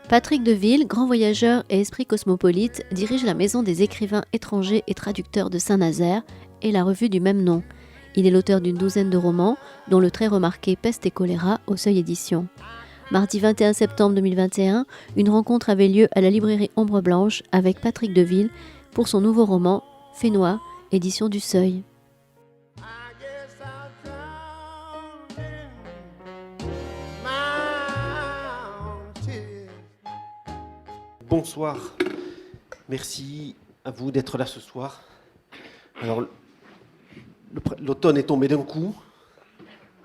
Patrick Deville, grand voyageur et esprit cosmopolite, dirige la Maison des écrivains étrangers et traducteurs de Saint-Nazaire et la revue du même nom. Il est l'auteur d'une douzaine de romans, dont le très remarqué Peste et choléra au Seuil Éditions. Mardi 21 septembre 2021, une rencontre avait lieu à la librairie Ombre Blanche avec Patrick Deville pour son nouveau roman Fénois, édition du Seuil. Bonsoir, merci à vous d'être là ce soir. Alors, l'automne est tombé d'un coup,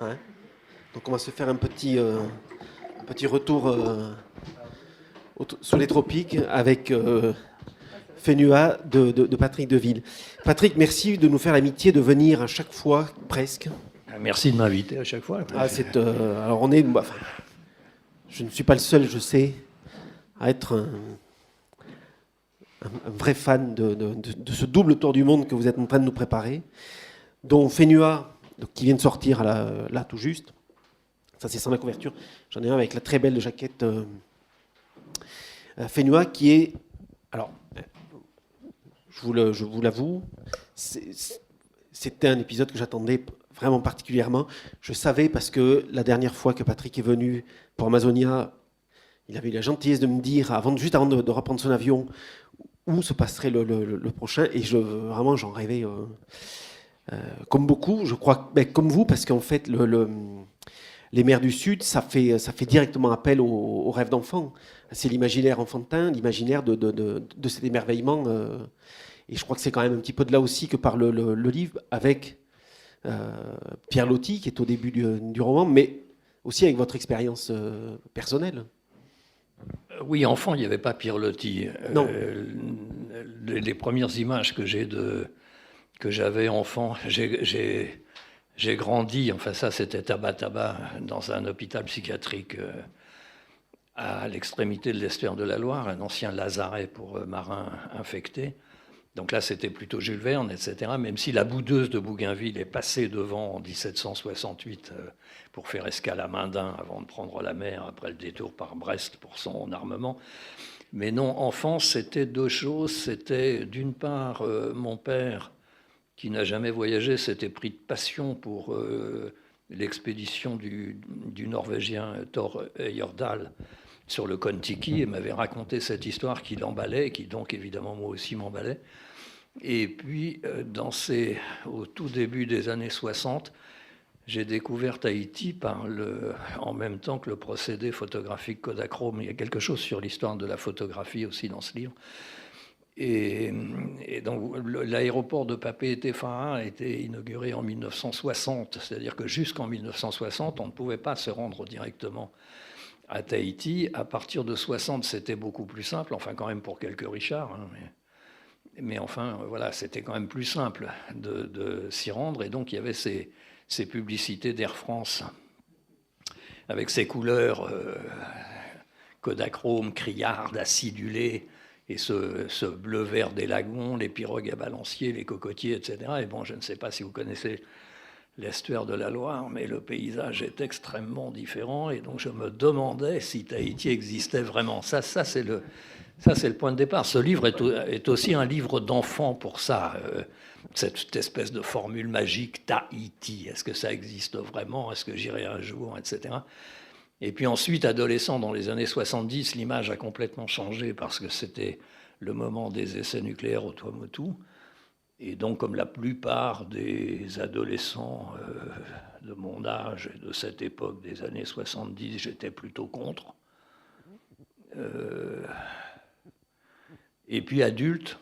hein, donc on va se faire un petit retour sous les tropiques avec Fénois de Patrick Deville. Patrick, merci de nous faire l'amitié de venir à chaque fois, presque. Merci de m'inviter à chaque fois. Alors je ne suis pas le seul, je sais, à être un vrai fan de ce double tour du monde que vous êtes en train de nous préparer, dont Fénois, qui vient de sortir là tout juste. Ça, c'est sans la couverture. J'en ai un avec la très belle jaquette Fénois, qui est... Alors, je vous l'avoue, c'était un épisode que j'attendais vraiment particulièrement. Je savais, parce que la dernière fois que Patrick est venu pour Amazonia, il avait eu la gentillesse de me dire, juste avant de reprendre son avion, où se passerait le prochain. Et vraiment, j'en rêvais comme beaucoup. Je crois, comme vous, parce qu'en fait, les mers du Sud, ça fait directement appel au rêve d'enfant. C'est l'imaginaire enfantin, l'imaginaire de cet émerveillement. Et je crois que c'est quand même un petit peu de là aussi que parle le livre, avec Pierre Loti, qui est au début du roman, mais aussi avec votre expérience personnelle. Oui, enfant, il n'y avait pas Pierre Loti. Non. Les premières images que j'avais enfant, j'ai grandi, enfin ça c'était Tabataba, dans un hôpital psychiatrique à l'extrémité de l'estuaire de la Loire, un ancien lazaret pour marins infectés. Donc là, c'était plutôt Jules Verne, etc. Même si la boudeuse de Bougainville est passée devant en 1768 pour faire escale à Mindin avant de prendre la mer après le détour par Brest pour son armement. Mais non, enfance, c'était deux choses. C'était d'une part mon père, qui n'a jamais voyagé, s'était pris de passion pour l'expédition du Norvégien Thor Heyerdahl sur le Kon-Tiki et m'avait raconté cette histoire qui l'emballait, et qui donc évidemment moi aussi m'emballait. Et puis au tout début des années 60, j'ai découvert Tahiti en même temps que le procédé photographique Kodachrome. Il y a quelque chose sur l'histoire de la photographie aussi dans ce livre. Et donc l'aéroport de Papeete-Wha'a a été inauguré en 1960, c'est-à-dire que jusqu'en 1960, on ne pouvait pas se rendre directement à Tahiti. À partir de 60, c'était beaucoup plus simple, enfin quand même pour quelques Richards, hein, mais enfin voilà, c'était quand même plus simple de s'y rendre. Et donc il y avait ces publicités d'Air France avec ces couleurs Kodachrome, criardes, acidulées, et ce bleu-vert des lagons, les pirogues à balancier, les cocotiers, etc. Et bon, je ne sais pas si vous connaissez l'estuaire de la Loire, mais le paysage est extrêmement différent. Et donc, je me demandais si Tahiti existait vraiment. Ça c'est le point de départ. Ce livre est aussi un livre d'enfant pour ça. Cette espèce de formule magique, Tahiti. Est-ce que ça existe vraiment? Est-ce que j'irai un jour, etc. Et puis ensuite, adolescent, dans les années 70, l'image a complètement changé parce que c'était le moment des essais nucléaires au Tuamotu. Et donc, comme la plupart des adolescents de mon âge et de cette époque des années 70, j'étais plutôt contre. Et puis adulte,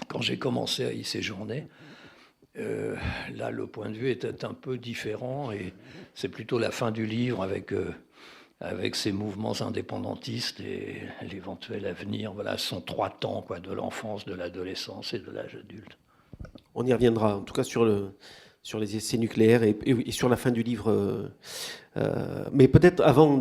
quand j'ai commencé à y séjourner, là, le point de vue était un peu différent, et c'est plutôt la fin du livre avec ces mouvements indépendantistes et l'éventuel avenir. Voilà, ce sont trois temps, quoi, de l'enfance, de l'adolescence et de l'âge adulte. On y reviendra, en tout cas sur les essais nucléaires et sur la fin du livre. Mais peut-être avant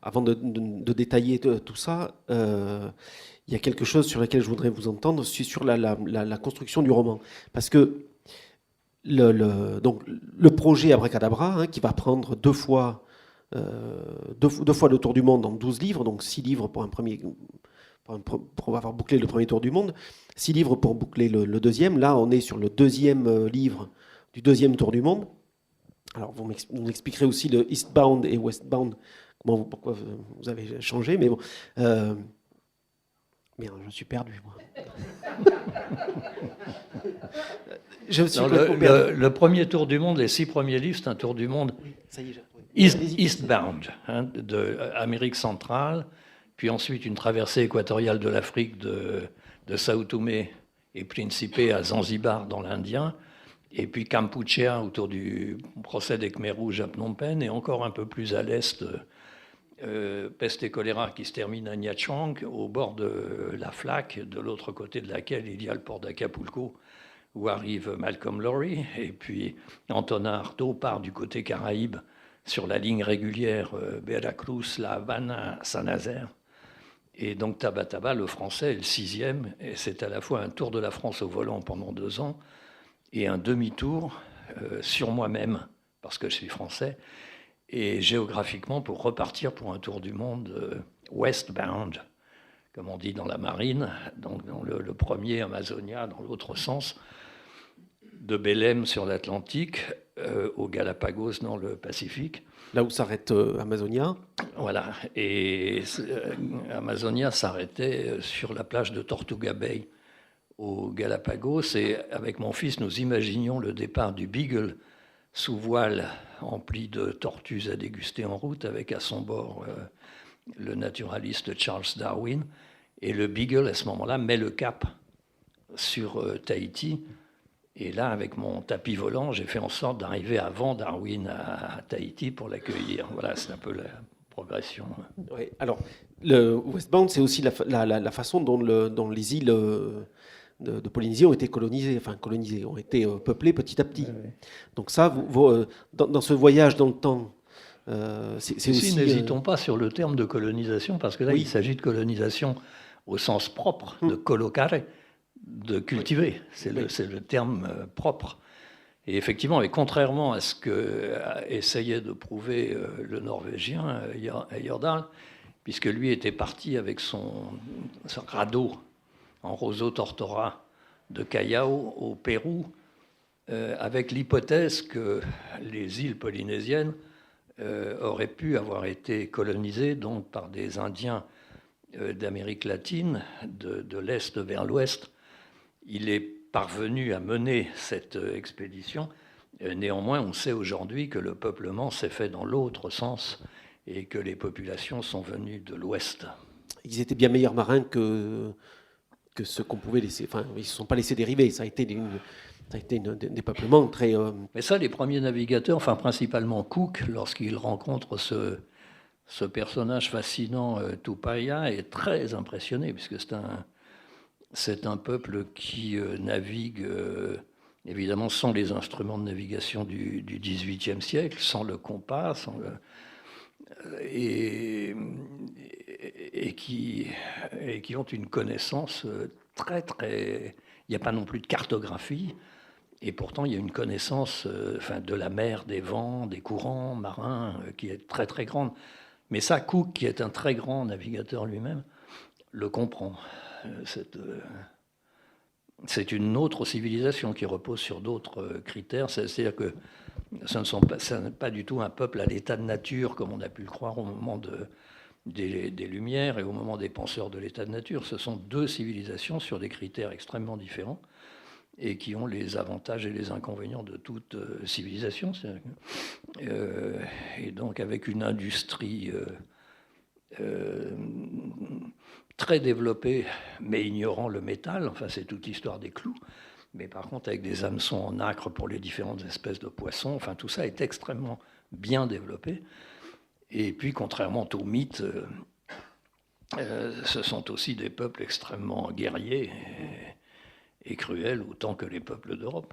avant de détailler tout ça, il y a quelque chose sur lequel je voudrais vous entendre, c'est sur la construction du roman. Parce que donc, le projet Abracadabra, hein, qui va prendre 2 fois deux fois le tour du monde en 12 livres, donc 6 livres pour pour avoir bouclé le premier tour du monde, 6 livres pour boucler le deuxième. Là, on est sur le deuxième livre du deuxième tour du monde. Alors, vous m'expliquerez aussi le Eastbound et Westbound, pourquoi vous avez changé, mais bon. Merde, je suis perdu, moi. Le premier tour du monde, les 6 premiers livres, c'est un tour du monde Eastbound, de Amérique centrale, puis ensuite une traversée équatoriale de l'Afrique de Sao Tomé et Principe à Zanzibar dans l'Indien, et puis Kampuchea autour du procès des Khmers rouges à Phnom Penh, et encore un peu plus à l'est, peste et choléra qui se termine à Nha Trang, au bord de la flaque, de l'autre côté de laquelle il y a le port d'Acapulco, où arrive Malcolm Lowry, et puis Antonin Artaud part du côté Caraïbe sur la ligne régulière Veracruz, La Habana, Saint-Nazaire. Et donc Tabataba, le français, est le 6e, et c'est à la fois un tour de la France au volant pendant 2 ans et un demi-tour sur moi-même, parce que je suis français, et géographiquement pour repartir pour un tour du monde westbound, comme on dit dans la marine, donc dans le premier Amazonia dans l'autre sens, de Belém sur l'Atlantique aux Galapagos dans le Pacifique. Là où s'arrête Amazonia. Voilà, et Amazonia s'arrêtait sur la plage de Tortuga Bay aux Galapagos, et avec mon fils, nous imaginions le départ du Beagle sous voile empli de tortues à déguster en route, avec à son bord le naturaliste Charles Darwin. Et le Beagle, à ce moment-là, met le cap sur Tahiti. Et là, avec mon tapis volant, j'ai fait en sorte d'arriver avant Darwin à Tahiti pour l'accueillir. Voilà, c'est un peu la progression. Oui, alors, le Westbound, c'est aussi la façon dont les îles de Polynésie ont été colonisées, ont été peuplées petit à petit. Oui. Donc ça, dans ce voyage dans le temps, c'est aussi... N'hésitons pas sur le terme de colonisation, parce que là, il s'agit de colonisation au sens propre, de colocare, de cultiver. C'est le terme propre. Et effectivement, et contrairement à ce que essayait de prouver le Norvégien Hjordahl, puisque lui était parti avec son radeau en roseau tortora de Callao au Pérou, avec l'hypothèse que les îles polynésiennes auraient pu avoir été colonisées donc, par des Indiens d'Amérique latine, de l'Est vers l'Ouest. Il est parvenu à mener cette expédition. Néanmoins, on sait aujourd'hui que le peuplement s'est fait dans l'autre sens et que les populations sont venues de l'Ouest. Ils étaient bien meilleurs marins que ce qu'on pouvait laisser. Enfin, ils ne se sont pas laissés dériver. Ça a été des peuplements très... Mais ça, les premiers navigateurs, enfin principalement Cook, lorsqu'il rencontre ce personnage fascinant, Tupaia, est très impressionné, puisque c'est un peuple qui navigue, évidemment, sans les instruments de navigation du XVIIIe siècle, sans le compas, et qui ont une connaissance très, très... Il n'y a pas non plus de cartographie, et pourtant il y a une connaissance de la mer, des vents, des courants marins, qui est très, très grande. Mais ça, Cook, qui est un très grand navigateur lui-même, le comprend. C'est une autre civilisation qui repose sur d'autres critères. C'est-à-dire que ce n'est pas du tout un peuple à l'état de nature, comme on a pu le croire au moment des Lumières et au moment des penseurs de l'état de nature. Ce sont deux civilisations sur des critères extrêmement différents et qui ont les avantages et les inconvénients de toute civilisation. Et donc avec une industrie très développée, mais ignorant le métal. Enfin, c'est toute l'histoire des clous. Mais par contre, avec des hameçons en nacre pour les différentes espèces de poissons, enfin, tout ça est extrêmement bien développé. Et puis, contrairement aux mythes, ce sont aussi des peuples extrêmement guerriers et cruels, autant que les peuples d'Europe.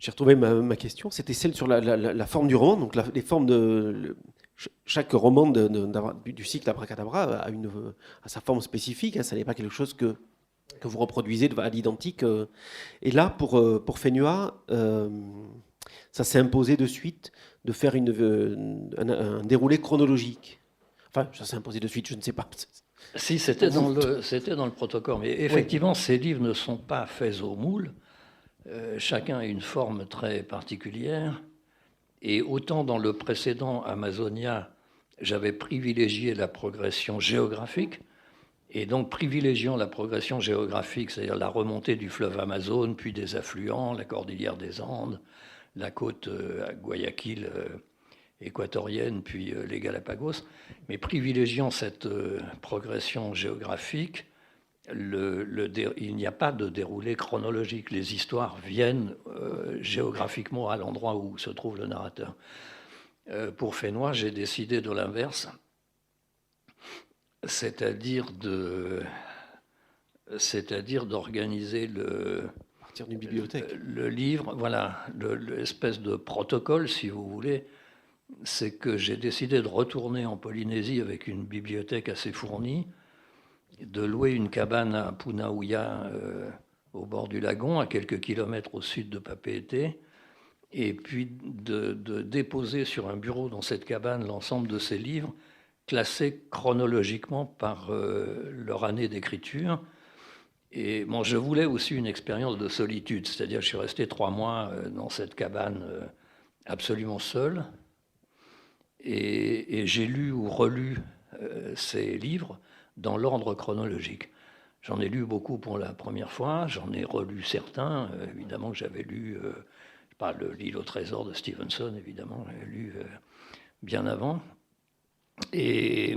J'ai retrouvé ma question, c'était celle sur la forme du roman. Donc, les formes de... Chaque roman du cycle Abracadabra a sa forme spécifique. Hein, ça n'est pas quelque chose que vous reproduisez à l'identique. Et là, pour Fénua, Ça s'est imposé de suite de faire un déroulé chronologique. Enfin, ça s'est imposé de suite, je ne sais pas. Si, c'était dans le protocole. Mais effectivement, ces livres ne sont pas faits au moule. Chacun a une forme très particulière. Et autant dans le précédent Amazonia, j'avais privilégié la progression géographique. Et donc, privilégiant la progression géographique, c'est-à-dire la remontée du fleuve Amazone, puis des affluents, la cordillère des Andes, la côte à Guayaquil équatorienne, puis les Galapagos, mais privilégiant cette progression géographique, il n'y a pas de déroulé chronologique. Les histoires viennent géographiquement à l'endroit où se trouve le narrateur. Pour Fénois, j'ai décidé de l'inverse, c'est-à-dire d'organiser d'une bibliothèque. Le livre, voilà, l'espèce de protocole, si vous voulez, c'est que j'ai décidé de retourner en Polynésie avec une bibliothèque assez fournie, de louer une cabane à Punaouia, au bord du lagon, à quelques kilomètres au sud de Papeete, et puis de déposer sur un bureau dans cette cabane l'ensemble de ces livres, classés chronologiquement par leur année d'écriture. Et bon, je voulais aussi une expérience de solitude, c'est-à-dire que je suis resté 3 mois dans cette cabane absolument seul, et j'ai lu ou relu ces livres dans l'ordre chronologique. J'en ai lu beaucoup pour la première fois, j'en ai relu certains, évidemment que j'avais lu, L'île au trésor de Stevenson, évidemment, j'ai lu bien avant, et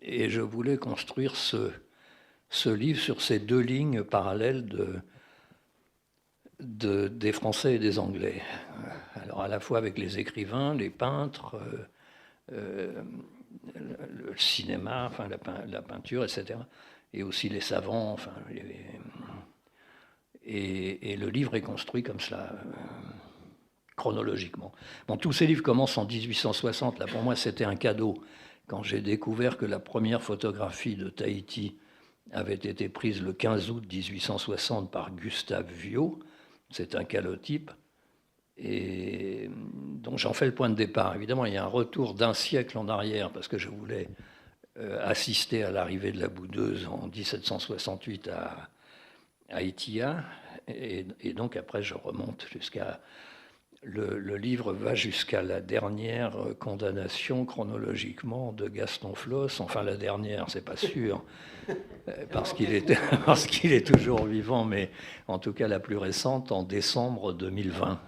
je voulais construire ce livre sur ces 2 lignes parallèles des Français et des Anglais. Alors à la fois avec les écrivains, les peintres, le cinéma, enfin la peinture, etc. Et aussi les savants. Enfin, et le livre est construit comme cela, chronologiquement. Bon, tous ces livres commencent en 1860. Là, pour moi, c'était un cadeau. Quand j'ai découvert que la première photographie de Tahiti avait été prise le 15 août 1860 par Gustave Viau, c'est un calotype, et donc j'en fais le point de départ. Évidemment, il y a un retour d'1 siècle en arrière, parce que je voulais assister à l'arrivée de la boudeuse en 1768 à Itia, et donc après je remonte jusqu'à... Le livre va jusqu'à la dernière condamnation chronologiquement de Gaston Floss. Enfin, la dernière, c'est pas sûr, parce qu'il est toujours vivant, mais en tout cas la plus récente, en décembre 2020.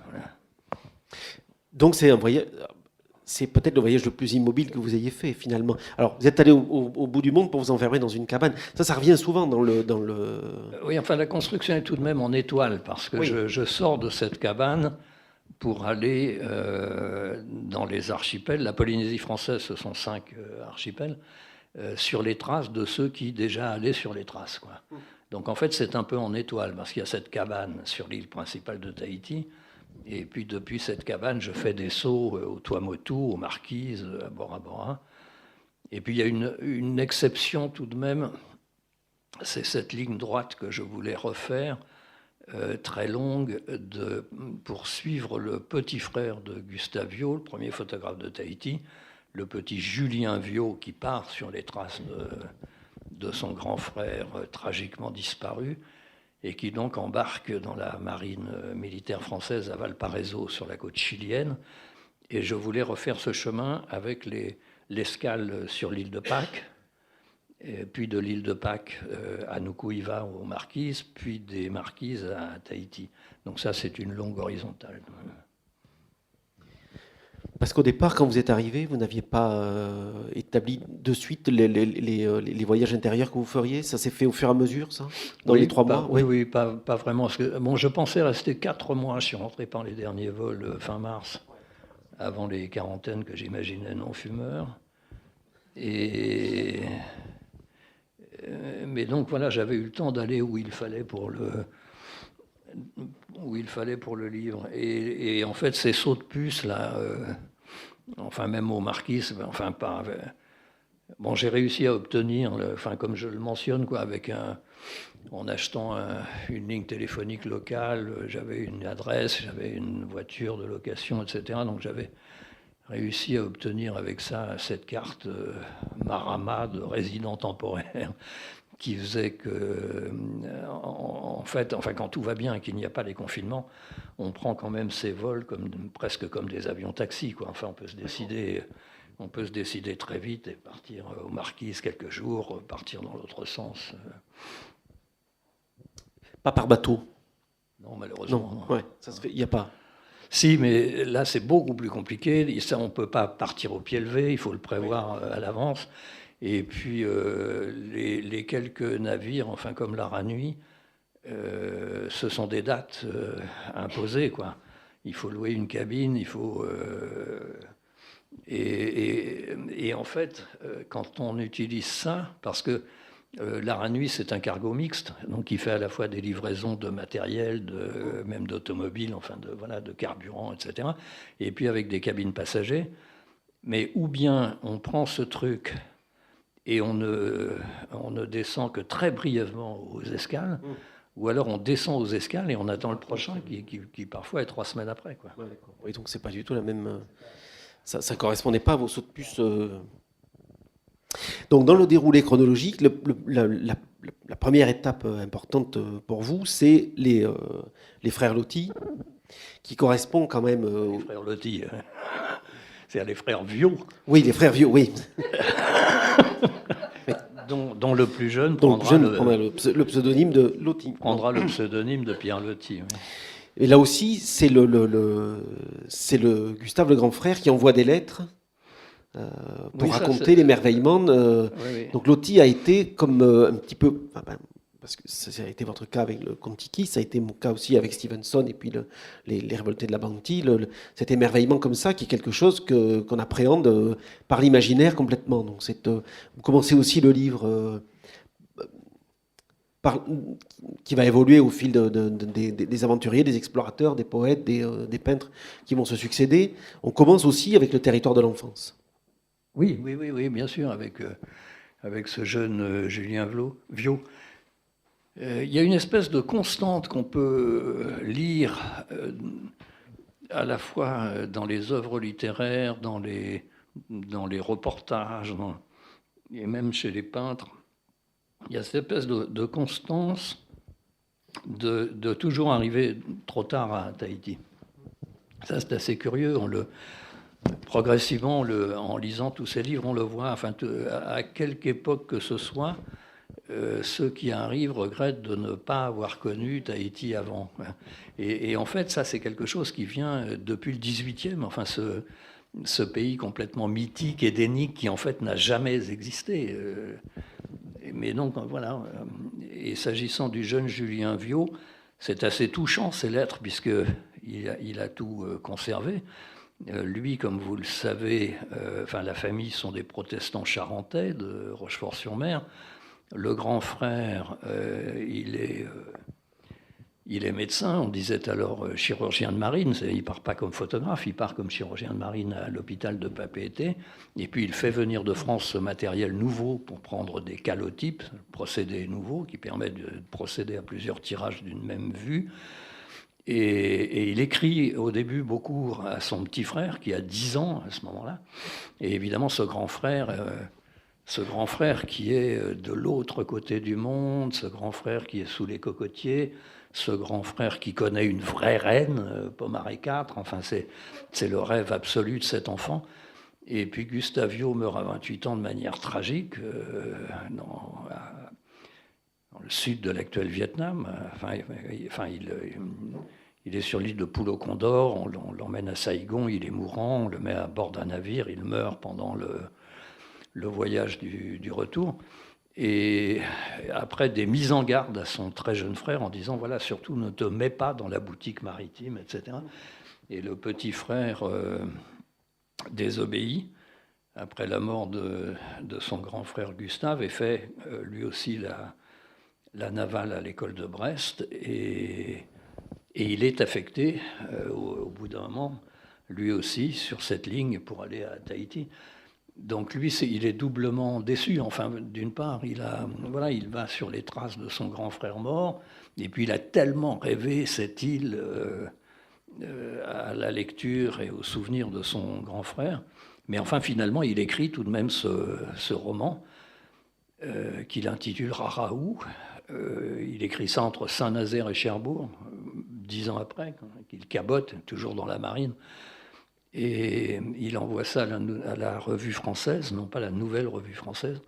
Donc c'est peut-être le voyage le plus immobile que vous ayez fait, finalement. Alors, vous êtes allé au bout du monde pour vous enfermer dans une cabane. Ça revient souvent dans le... Oui, enfin, la construction est tout de même en étoile, parce que oui. je sors de cette cabane pour aller dans les archipels. La Polynésie française, ce sont 5 archipels, sur les traces de ceux qui déjà allaient sur les traces, quoi. Donc en fait, c'est un peu en étoile, parce qu'il y a cette cabane sur l'île principale de Tahiti, et puis depuis cette cabane, je fais des sauts au Tuamotu, aux Marquises, à Bora Bora. Et puis il y a une exception tout de même, c'est cette ligne droite que je voulais refaire, très longue, pour suivre le petit frère de Gustave Viau, le premier photographe de Tahiti, le petit Julien Viau, qui part sur les traces de son grand frère tragiquement disparu, et qui donc embarque dans la marine militaire française à Valparaiso, sur la côte chilienne. Et je voulais refaire ce chemin avec l'escale sur l'île de Pâques, et puis de l'île de Pâques à Nuku'iva aux Marquises, puis des Marquises à Tahiti. Donc ça, c'est une longue horizontale. Parce qu'au départ, quand vous êtes arrivé, vous n'aviez pas établi de suite les voyages intérieurs que vous feriez. Ça s'est fait au fur et à mesure, ça, dans les 3 mois. Oui, pas vraiment. Parce que, bon, je pensais rester 4 mois. Je suis rentré par les derniers vols fin mars, avant les quarantaines que j'imaginais non fumeurs. Mais donc voilà, j'avais eu le temps d'aller où il fallait pour le livre. Et en fait, ces sauts de puce là, enfin même aux Marquises, enfin pas. Bon, j'ai réussi à obtenir, enfin comme je le mentionne, quoi, avec en achetant une ligne téléphonique locale, j'avais une adresse, j'avais une voiture de location, etc. Donc j'avais réussi à obtenir avec ça cette carte Marama de résident temporaire qui faisait que, en fait, enfin, quand tout va bien et qu'il n'y a pas les confinements, on prend quand même ses vols presque comme des avions taxis, quoi. Enfin, on peut se décider très vite et partir aux Marquises quelques jours, partir dans l'autre sens. Pas par bateau. Non, malheureusement. Non, ouais, ça se fait. Il n'y a pas. Si, mais là, c'est beaucoup plus compliqué. Ça, on ne peut pas partir au pied levé, il faut le prévoir à l'avance. Et puis, les quelques navires, enfin, comme la Ranui, ce sont des dates imposées, quoi. Il faut louer une cabine, il faut... et en fait, quand on utilise ça, parce que la Ranui, c'est un cargo mixte, donc il fait à la fois des livraisons de matériel, même d'automobiles, enfin de carburant, etc. Et puis avec des cabines passagers. Mais ou bien on prend ce truc et on ne descend que très brièvement aux escales, ou alors on descend aux escales et on attend le prochain qui parfois est 3 semaines après, quoi. Ouais, d'accord. Oui, donc c'est pas du tout la même. Ça ne correspondait pas à vos sauts de puce. Donc, dans le déroulé chronologique, la première étape importante pour vous, c'est les frères Loti, qui correspond quand même... Les frères Loti, c'est-à-dire les frères Viau. Oui, les frères Viau, oui. Dont le plus jeune prendra le pseudonyme de Loti. Prendra le pseudonyme de Pierre Loti, oui. Et là aussi, c'est le Gustave le grand frère qui envoie des lettres pour raconter l'émerveillement. Oui. Donc Loti a été comme un petit peu, parce que ça a été votre cas avec le Kon-Tiki, ça a été mon cas aussi avec Stevenson et puis les révoltés de la Bounty, cet émerveillement comme ça qui est quelque chose qu'on appréhende par l'imaginaire complètement. Donc vous commencez aussi le livre qui va évoluer au fil des aventuriers, des explorateurs, des poètes, des peintres qui vont se succéder. On commence aussi avec le territoire de l'enfance. Oui, bien sûr, avec ce jeune Julien Viau. Il y a une espèce de constante qu'on peut lire à la fois dans les œuvres littéraires, dans les reportages, et même chez les peintres. Il y a cette espèce de constance de toujours arriver trop tard à Tahiti. Ça, c'est assez curieux. Progressivement, en lisant tous ces livres, on le voit. Enfin, à quelque époque que ce soit, ceux qui arrivent regrettent de ne pas avoir connu Tahiti avant. Et en fait, ça, c'est quelque chose qui vient depuis le XVIIIe. Enfin, ce pays complètement mythique, édénique, qui en fait n'a jamais existé. Mais donc, voilà. Et s'agissant du jeune Julien Viau, c'est assez touchant, ces lettres, puisqu'il a tout conservé. Lui, comme vous le savez, la famille sont des protestants charentais de Rochefort-sur-Mer. Le grand frère, il est médecin, on disait alors chirurgien de marine. Il ne part pas comme photographe, il part comme chirurgien de marine à l'hôpital de Papeete. Et puis il fait venir de France ce matériel nouveau pour prendre des calotypes, procédé nouveau qui permet de procéder à plusieurs tirages d'une même vue. Et il écrit au début beaucoup à son petit frère qui a 10 ans à ce moment-là. Et évidemment, ce grand frère qui est de l'autre côté du monde, ce grand frère qui est sous les cocotiers, ce grand frère qui connaît une vraie reine, Pomaré IV, enfin c'est le rêve absolu de cet enfant. Et puis Gustave Viau meurt à 28 ans de manière tragique dans le sud de l'actuel Vietnam. Il est sur l'île de Pulo Condor, on l'emmène à Saigon, il est mourant, on le met à bord d'un navire, il meurt pendant le voyage du retour. Et après des mises en garde à son très jeune frère en disant, voilà, surtout ne te mets pas dans la boutique maritime, etc. Et le petit frère désobéit après la mort de son grand frère Gustave et fait lui aussi la navale à l'école de Brest. Et il est affecté au bout d'un moment, lui aussi, sur cette ligne pour aller à Tahiti. Donc lui, il est doublement déçu. Enfin, d'une part, il va sur les traces de son grand frère mort, et puis il a tellement rêvé cette île à la lecture et au souvenir de son grand frère. Mais enfin, finalement, il écrit tout de même ce roman qu'il intitule Raraou. Il écrit ça entre Saint-Nazaire et Cherbourg, 10 ans après, qu'il cabote, toujours dans la marine. Et il envoie ça à la Revue française, non pas la Nouvelle Revue française.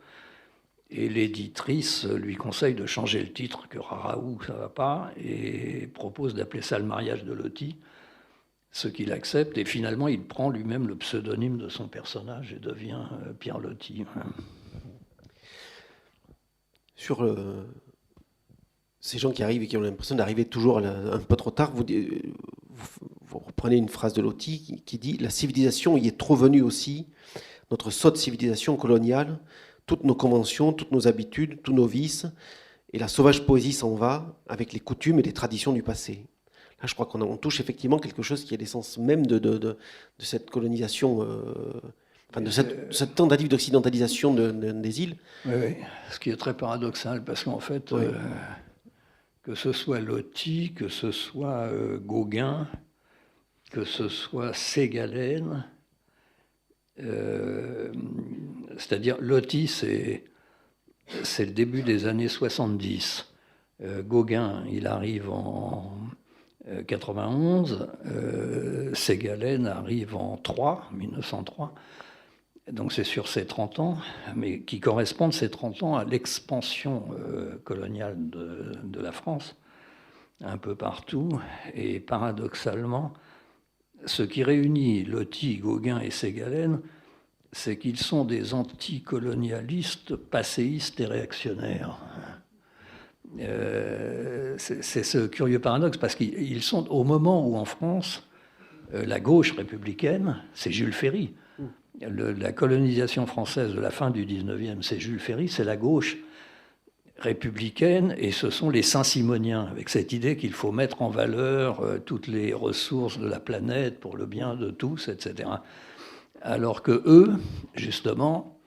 Et l'éditrice lui conseille de changer le titre, que Raraou, ça ne va pas, et propose d'appeler ça Le mariage de Loti, ce qu'il accepte. Et finalement, il prend lui-même le pseudonyme de son personnage et devient Pierre Loti. Sur ces gens qui arrivent et qui ont l'impression d'arriver toujours un peu trop tard, vous reprenez une phrase de Loti qui dit « La civilisation y est trop venue aussi, notre sotte civilisation coloniale, toutes nos conventions, toutes nos habitudes, tous nos vices, et la sauvage poésie s'en va avec les coutumes et les traditions du passé. » Là, je crois qu'on touche effectivement quelque chose qui est l'essence même de cette colonisation, de cette tentative d'occidentalisation des îles. Oui, ce qui est très paradoxal, parce qu'en fait, que ce soit Loti, que ce soit Gauguin, que ce soit Ségalen, c'est-à-dire Loti, c'est le début des années 70. Gauguin, il arrive en 91, Ségalen arrive en 1903. Donc c'est sur ces 30 ans, mais qui correspondent ces 30 ans à l'expansion coloniale de la France, un peu partout. Et paradoxalement, ce qui réunit Loti, Gauguin et Ségalen, c'est qu'ils sont des anticolonialistes, passéistes et réactionnaires. C'est ce curieux paradoxe, parce qu'ils sont au moment où en France, la gauche républicaine, c'est Jules Ferry. La colonisation française de la fin du 19e, c'est Jules Ferry, c'est la gauche républicaine, et ce sont les saint-simoniens, avec cette idée qu'il faut mettre en valeur toutes les ressources de la planète pour le bien de tous, etc. Alors que eux, justement,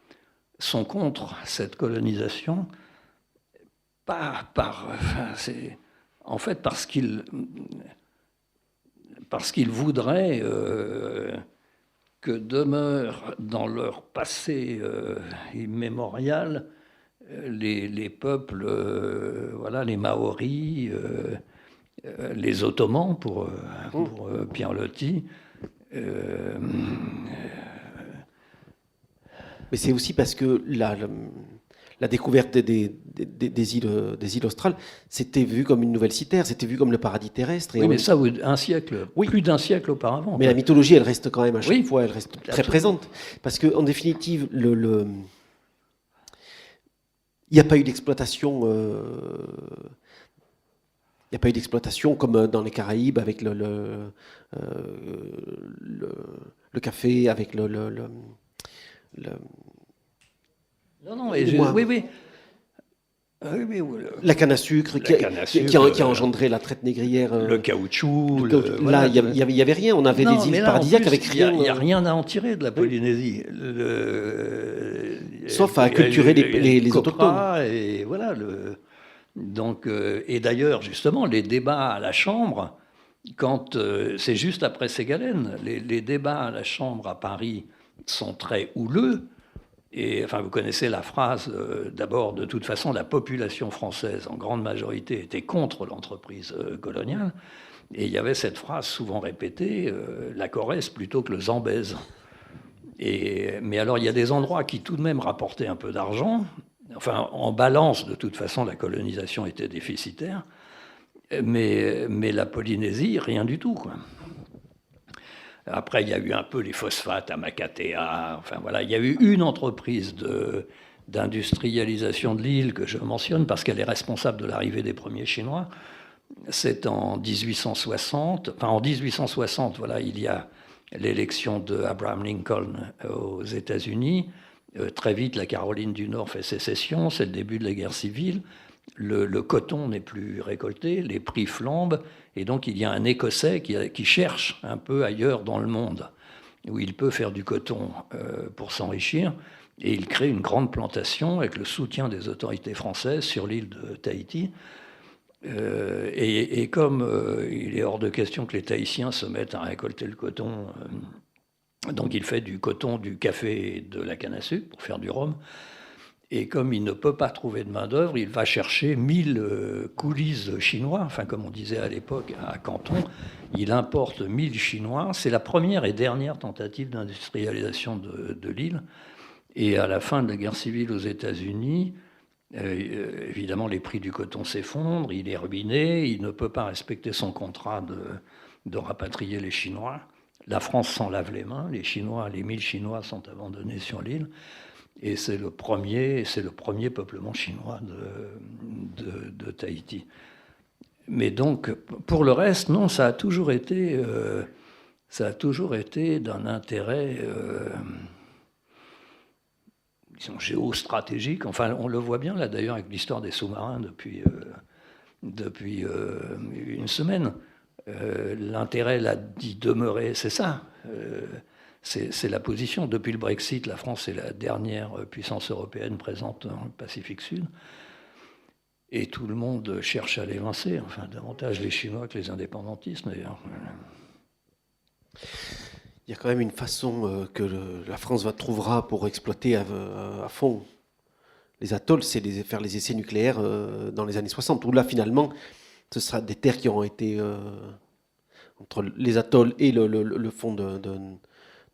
sont contre cette colonisation, en fait parce qu'ils voudraient que demeurent dans leur passé immémorial les peuples, les Maoris, les Ottomans pour Pierre Loti. Mais c'est aussi parce que la découverte des îles australes, c'était vu comme une nouvelle cité, c'était vu comme le paradis terrestre. Oui, mais ça, plus d'un siècle auparavant. Mais la mythologie, elle reste quand même à chaque fois, elle reste très présente. Parce qu'en définitive, il n'y a pas eu d'exploitation. Il n'y a pas eu d'exploitation comme dans les Caraïbes avec le café, avec Non, oui. La canne à sucre qui a engendré la traite négrière. Le caoutchouc. Là, il n'y avait rien. On avait des îles paradisiaques avec rien. Il n'y a rien à en tirer de la Polynésie. Sauf à culturer les autochtones. Et voilà. Donc, et d'ailleurs, justement, les débats à la Chambre, quand c'est juste après Ségalen, les débats à la Chambre à Paris sont très houleux. Et enfin, vous connaissez la phrase, d'abord, de toute façon, la population française, en grande majorité, était contre l'entreprise coloniale. Et il y avait cette phrase souvent répétée, la Corrèze plutôt que le Zambèze. Mais alors, il y a des endroits qui tout de même rapportaient un peu d'argent. Enfin, en balance, de toute façon, la colonisation était déficitaire. Mais la Polynésie, rien du tout, quoi. Après, il y a eu un peu les phosphates à Makatea. Enfin, voilà, il y a eu une entreprise d'industrialisation de l'île que je mentionne parce qu'elle est responsable de l'arrivée des premiers Chinois. C'est en 1860. Enfin, en 1860, voilà, il y a l'élection de Abraham Lincoln aux États-Unis. Très vite, la Caroline du Nord fait sécession. C'est le début de la guerre civile. Le coton n'est plus récolté, les prix flambent, et donc il y a un Écossais qui cherche un peu ailleurs dans le monde. où il peut faire du coton pour s'enrichir, et il crée une grande plantation avec le soutien des autorités françaises sur l'île de Tahiti. Et comme il est hors de question que les Tahitiens se mettent à récolter le coton, donc il fait du coton, du café et de la canne à sucre pour faire du rhum. Et comme il ne peut pas trouver de main-d'œuvre, il va chercher 1000 coolies chinois, enfin comme on disait à l'époque à Canton, il importe 1000 Chinois. C'est la première et dernière tentative d'industrialisation de l'île. Et à la fin de la guerre civile aux États-Unis, évidemment, les prix du coton s'effondrent, il est ruiné, il ne peut pas respecter son contrat de rapatrier les Chinois. La France s'en lave les mains, les 1000 Chinois sont abandonnés sur l'île. Et c'est le premier peuplement chinois de Tahiti. Mais donc, pour le reste, non, ça a toujours été d'un intérêt, disons, géostratégique. Enfin, on le voit bien là, d'ailleurs, avec l'histoire des sous-marins depuis une semaine. L'intérêt là d'y demeurer, c'est ça. C'est la position. Depuis le Brexit, la France est la dernière puissance européenne présente dans le Pacifique Sud. Et tout le monde cherche à l'évincer, enfin davantage les Chinois que les indépendantistes d'ailleurs. Il y a quand même une façon que la France trouvera pour exploiter à fond les atolls, c'est faire les essais nucléaires dans les années 60, où là finalement, ce sera des terres qui auront été entre les atolls et le fond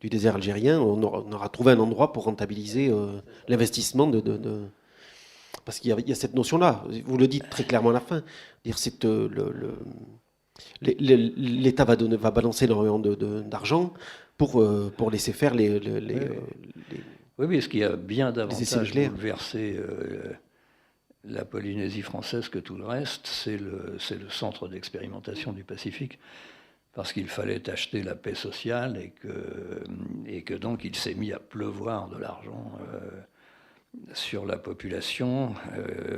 du désert algérien. On aura trouvé un endroit pour rentabiliser l'investissement parce qu'il y a cette notion-là. Vous le dites très clairement à la fin. Dire l'État va balancer énormément d'argent pour laisser faire les oui, ce qui a bien davantage bouleversé la Polynésie française que tout le reste, c'est le centre d'expérimentation du Pacifique. Parce qu'il fallait acheter la paix sociale et que donc il s'est mis à pleuvoir de l'argent sur la population,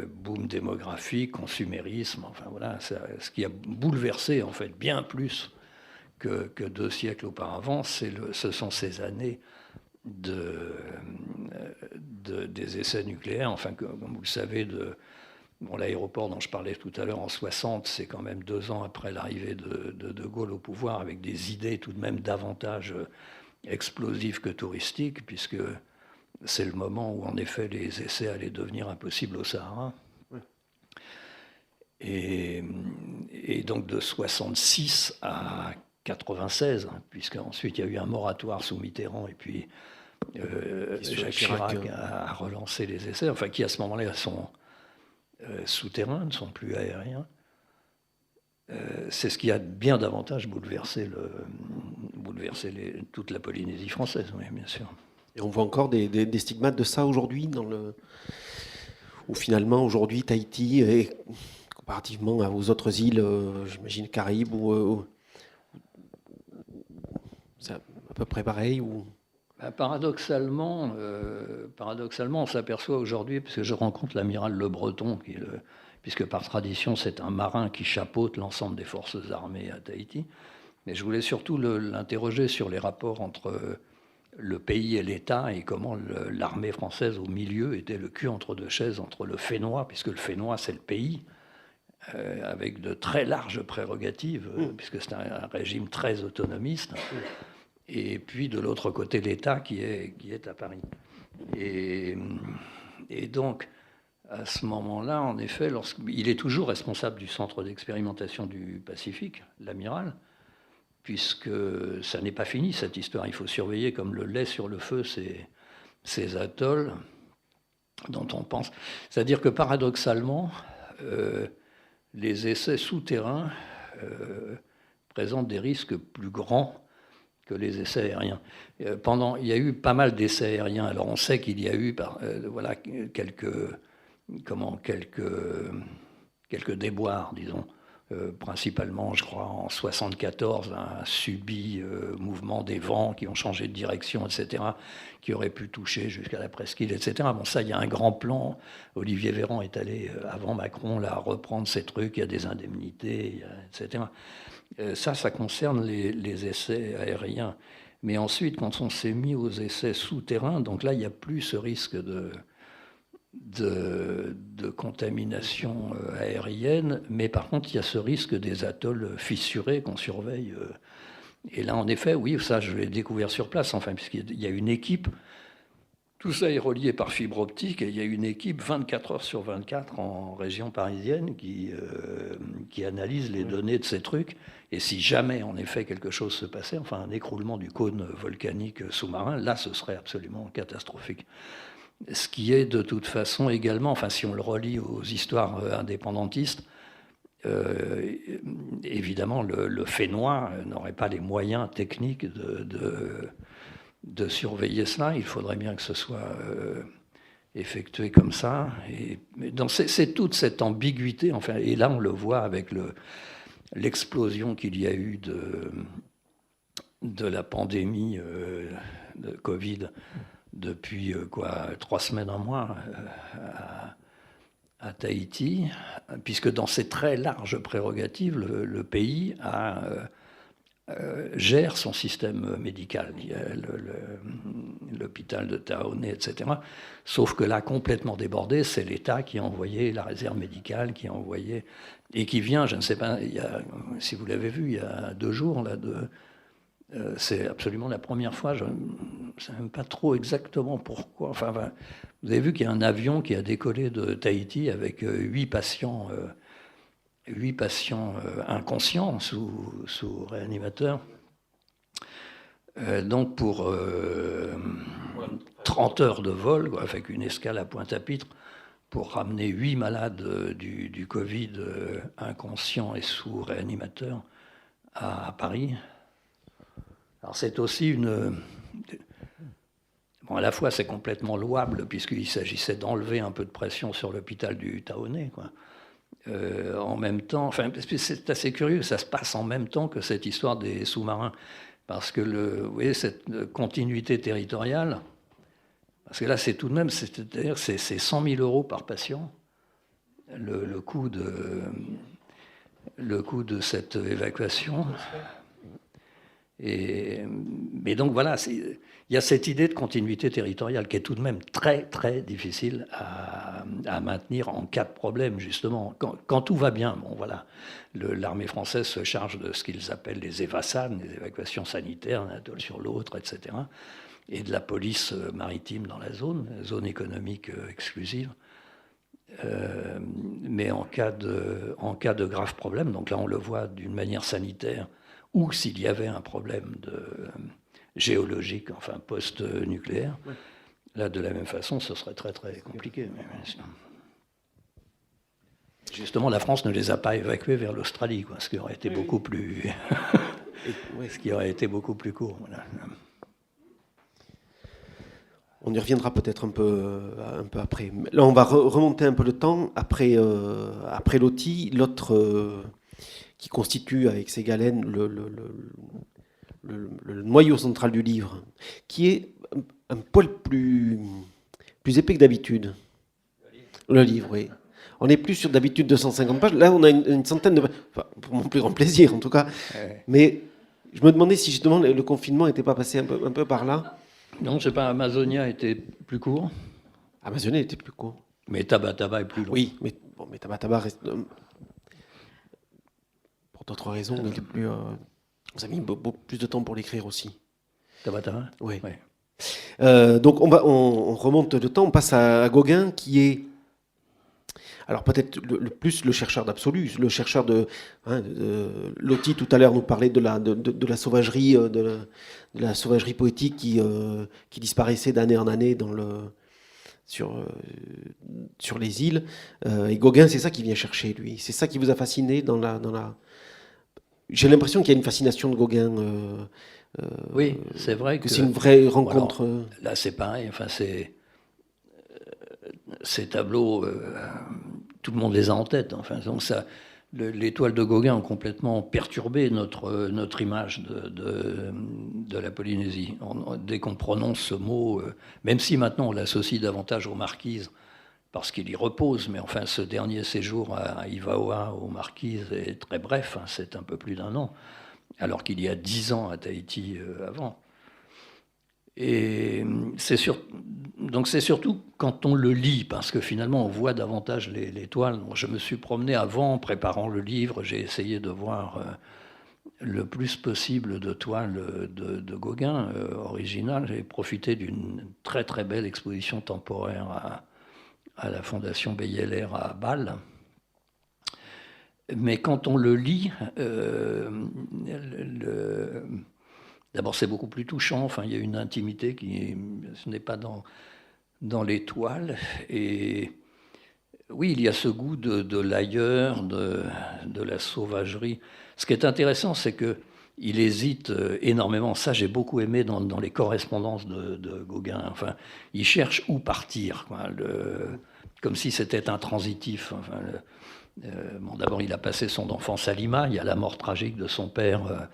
boom démographique, consumérisme, enfin voilà, ce qui a bouleversé en fait bien plus que 2 siècles auparavant, ce sont ces années des essais nucléaires, enfin comme vous le savez, l'aéroport dont je parlais tout à l'heure en 60, c'est quand même 2 ans après l'arrivée de Gaulle au pouvoir, avec des idées tout de même davantage explosives que touristiques, puisque c'est le moment où en effet les essais allaient devenir impossibles au Sahara. Oui. Et donc de 66 à 96, puisqu'ensuite il y a eu un moratoire sous Mitterrand, et puis Jacques Chirac a relancé les essais, enfin qui à ce moment-là sont souterrains, ne sont plus aériens. C'est ce qui a bien davantage bouleversé toute la Polynésie française, oui, bien sûr. Et on voit encore des stigmates de ça aujourd'hui, où finalement aujourd'hui Tahiti, est, comparativement aux autres îles, j'imagine Caraïbes, c'est à peu près pareil ou... Paradoxalement, on s'aperçoit aujourd'hui, parce que je rencontre l'amiral Le Breton, puisque par tradition c'est un marin qui chapeaute l'ensemble des forces armées à Tahiti, mais je voulais surtout l'interroger sur les rapports entre le pays et l'État, et comment l'armée française au milieu était le cul entre 2 chaises, entre le Fénois, puisque le Fénois c'est le pays, avec de très larges prérogatives, puisque c'est un régime très autonomiste, et puis de l'autre côté l'État qui est à Paris. Et donc, à ce moment-là, en effet, il est toujours responsable du centre d'expérimentation du Pacifique, l'amiral, puisque ça n'est pas fini cette histoire. Il faut surveiller comme le lait sur le feu ces atolls dont on pense. C'est-à-dire que paradoxalement, les essais souterrains présentent des risques plus grands que les essais aériens. Il y a eu pas mal d'essais aériens. Alors on sait qu'il y a eu quelques déboires, disons. Principalement, je crois, en 1974, un subit mouvement des vents qui ont changé de direction, etc., qui aurait pu toucher jusqu'à la presqu'île, etc. Bon, ça, il y a un grand plan. Olivier Véran est allé, avant Macron, là, reprendre ces trucs, il y a des indemnités, etc. Ça concerne les essais aériens. Mais ensuite, quand on s'est mis aux essais souterrains, donc là, il n'y a plus ce risque de contamination aérienne, mais par contre, il y a ce risque des atolls fissurés qu'on surveille. Et là, en effet, oui, ça, je l'ai découvert sur place, enfin, puisqu'il y a une équipe. Tout ça est relié par fibre optique et il y a une équipe 24 heures sur 24 en région parisienne qui analyse les données de ces trucs. Et si jamais, en effet, quelque chose se passait, enfin un écroulement du cône volcanique sous-marin, là, ce serait absolument catastrophique. Ce qui est de toute façon également, enfin si on le relie aux histoires indépendantistes, évidemment, le Fénois n'aurait pas les moyens techniques de surveiller cela. Il faudrait bien que ce soit effectué comme ça. Et donc c'est toute cette ambiguïté. Enfin, et là, on le voit avec l'explosion qu'il y a eu de la pandémie de Covid depuis 3 semaines, un mois à Tahiti, puisque dans ses très larges prérogatives, le pays gère son système médical. Il y a l'hôpital de Taoné, etc. Sauf que là, complètement débordé, c'est l'État qui a envoyé la réserve médicale, qui a envoyé... Et qui vient, je ne sais pas, si vous l'avez vu, il y a 2 jours, là, c'est absolument la première fois, je ne sais même pas trop exactement pourquoi. Enfin, vous avez vu qu'il y a un avion qui a décollé de Tahiti avec 8 patients... 8 patients inconscients sous réanimateur. Donc pour 30 heures de vol, avec une escale à Pointe-à-Pitre, pour ramener 8 malades du Covid inconscients et sous réanimateur à Paris. Alors c'est aussi une... Bon, à la fois c'est complètement louable, puisqu'il s'agissait d'enlever un peu de pression sur l'hôpital du Taoné, quoi. En même temps, enfin, c'est assez curieux, ça se passe en même temps que cette histoire des sous-marins, parce que vous voyez, cette continuité territoriale, parce que là, c'est tout de même, c'est-à-dire, c'est 100 000 euros par patient, le coût de cette évacuation. Mais donc voilà, il y a cette idée de continuité territoriale qui est tout de même très très difficile à maintenir en cas de problème, justement. Quand tout va bien, bon voilà, l'armée française se charge de ce qu'ils appellent les EVASAN, les évacuations sanitaires, un atoll sur l'autre, etc. Et de la police maritime dans la zone économique exclusive. Mais en cas de graves problèmes, donc là on le voit d'une manière sanitaire, ou s'il y avait un problème géologique, enfin post-nucléaire, ouais. Là, de la même façon, ce serait très très compliqué. Justement, la France ne les a pas évacués vers l'Australie, quoi, ce qui aurait été beaucoup plus... ce qui aurait été beaucoup plus court. Voilà. On y reviendra peut-être un peu après. Là, on va remonter un peu le temps. Après Loti, l'autre... qui constitue avec ses galènes le noyau central du livre, qui est un poil plus épais que d'habitude. Le livre, oui. On n'est plus sur d'habitude 250 pages. Là, on a une centaine de pages. Enfin, pour mon plus grand plaisir, en tout cas. Ouais. Mais je me demandais si justement le confinement n'était pas passé un peu par là. Non, je ne sais pas, Amazonia était plus court. Amazonia était plus court. Mais Tabataba est plus long. Oui, mais Tabataba reste... D'autres raisons, il est plus, vous avez mis beaucoup plus de temps pour l'écrire aussi. Tabataba ? Oui. Ouais. Donc on remonte le temps, on passe à Gauguin, qui est, alors peut-être le plus le chercheur d'absolu, le chercheur de Loti tout à l'heure nous parlait de la sauvagerie, de la sauvagerie poétique qui disparaissait d'année en année sur les îles. Et Gauguin, c'est ça qu'il vient chercher, lui. C'est ça qui vous a fasciné dans la... J'ai l'impression qu'il y a une fascination de Gauguin. Oui, c'est vrai que c'est une vraie rencontre. Alors, là, c'est pareil. Enfin, ces tableaux, tout le monde les a en tête. Enfin, donc les toiles de Gauguin ont complètement perturbé notre image de la Polynésie. Dès qu'on prononce ce mot, même si maintenant on l'associe davantage aux marquises, parce qu'il y repose, mais enfin ce dernier séjour à Ivaoa, aux Marquises, est très bref, hein, c'est un peu plus d'1 an, alors qu'il y a 10 ans à Tahiti avant. Et donc c'est surtout quand on le lit, parce que finalement on voit davantage les toiles. Je me suis promené avant, en préparant le livre, j'ai essayé de voir le plus possible de toiles de Gauguin originales. J'ai profité d'une très très belle exposition temporaire à la Fondation Beyeler à Bâle. Mais quand on le lit, d'abord c'est beaucoup plus touchant. Enfin, il y a une intimité ce n'est pas dans les toiles. Et oui, il y a ce goût de l'ailleurs, de la sauvagerie. Ce qui est intéressant, c'est qu'il hésite énormément. Ça, j'ai beaucoup aimé dans les correspondances de Gauguin. Enfin, il cherche où partir, quoi, comme si c'était intransitif. Enfin, d'abord, il a passé son enfance à Lima. Il y a la mort tragique de son père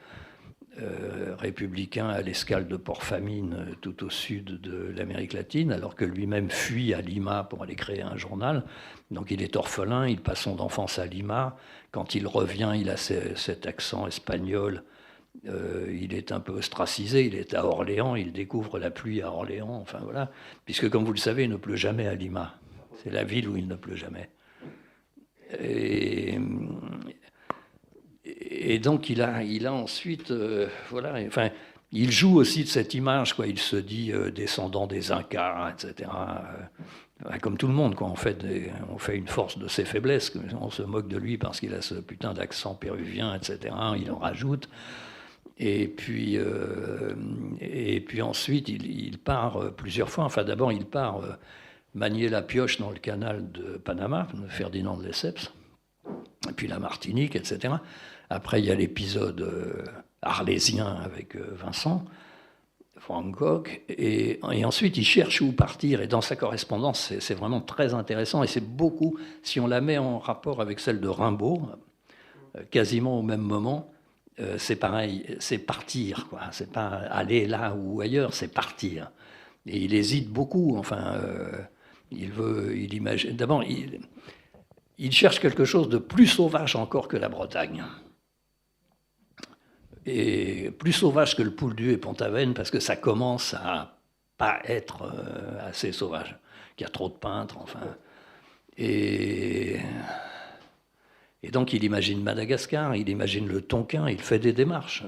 républicain à l'escale de Port-Famine, tout au sud de l'Amérique latine, alors que lui-même fuit à Lima pour aller créer un journal. Donc il est orphelin, il passe son enfance à Lima. Quand il revient, il a cet accent espagnol. Il est un peu ostracisé, il est à Orléans, il découvre la pluie à Orléans, enfin voilà. Puisque, comme vous le savez, il ne pleut jamais à Lima. C'est la ville où il ne pleut jamais. Et donc il a ensuite, voilà, enfin, il joue aussi de cette image, quoi. Il se dit descendant des Incas, etc. Comme tout le monde, quoi. On fait une force de ses faiblesses. On se moque de lui parce qu'il a ce putain d'accent péruvien, etc. Il en rajoute. Et puis ensuite, il part plusieurs fois. Enfin, d'abord, il part manier la pioche dans le canal de Panama, de Ferdinand de Lesseps, et puis la Martinique, etc. Après, il y a l'épisode arlésien avec Vincent Van Gogh, et ensuite, il cherche où partir. Et dans sa correspondance, c'est vraiment très intéressant, et c'est beaucoup, si on la met en rapport avec celle de Rimbaud, quasiment au même moment, c'est pareil, c'est partir, quoi. C'est pas aller là ou ailleurs, c'est partir. Et il hésite beaucoup, enfin, il imagine. D'abord, il cherche quelque chose de plus sauvage encore que la Bretagne. Et plus sauvage que le Pouldu et Pont-Aven, parce que ça commence à pas être assez sauvage, qu'il y a trop de peintres, enfin. Et donc il imagine Madagascar, il imagine le Tonkin, il fait des démarches.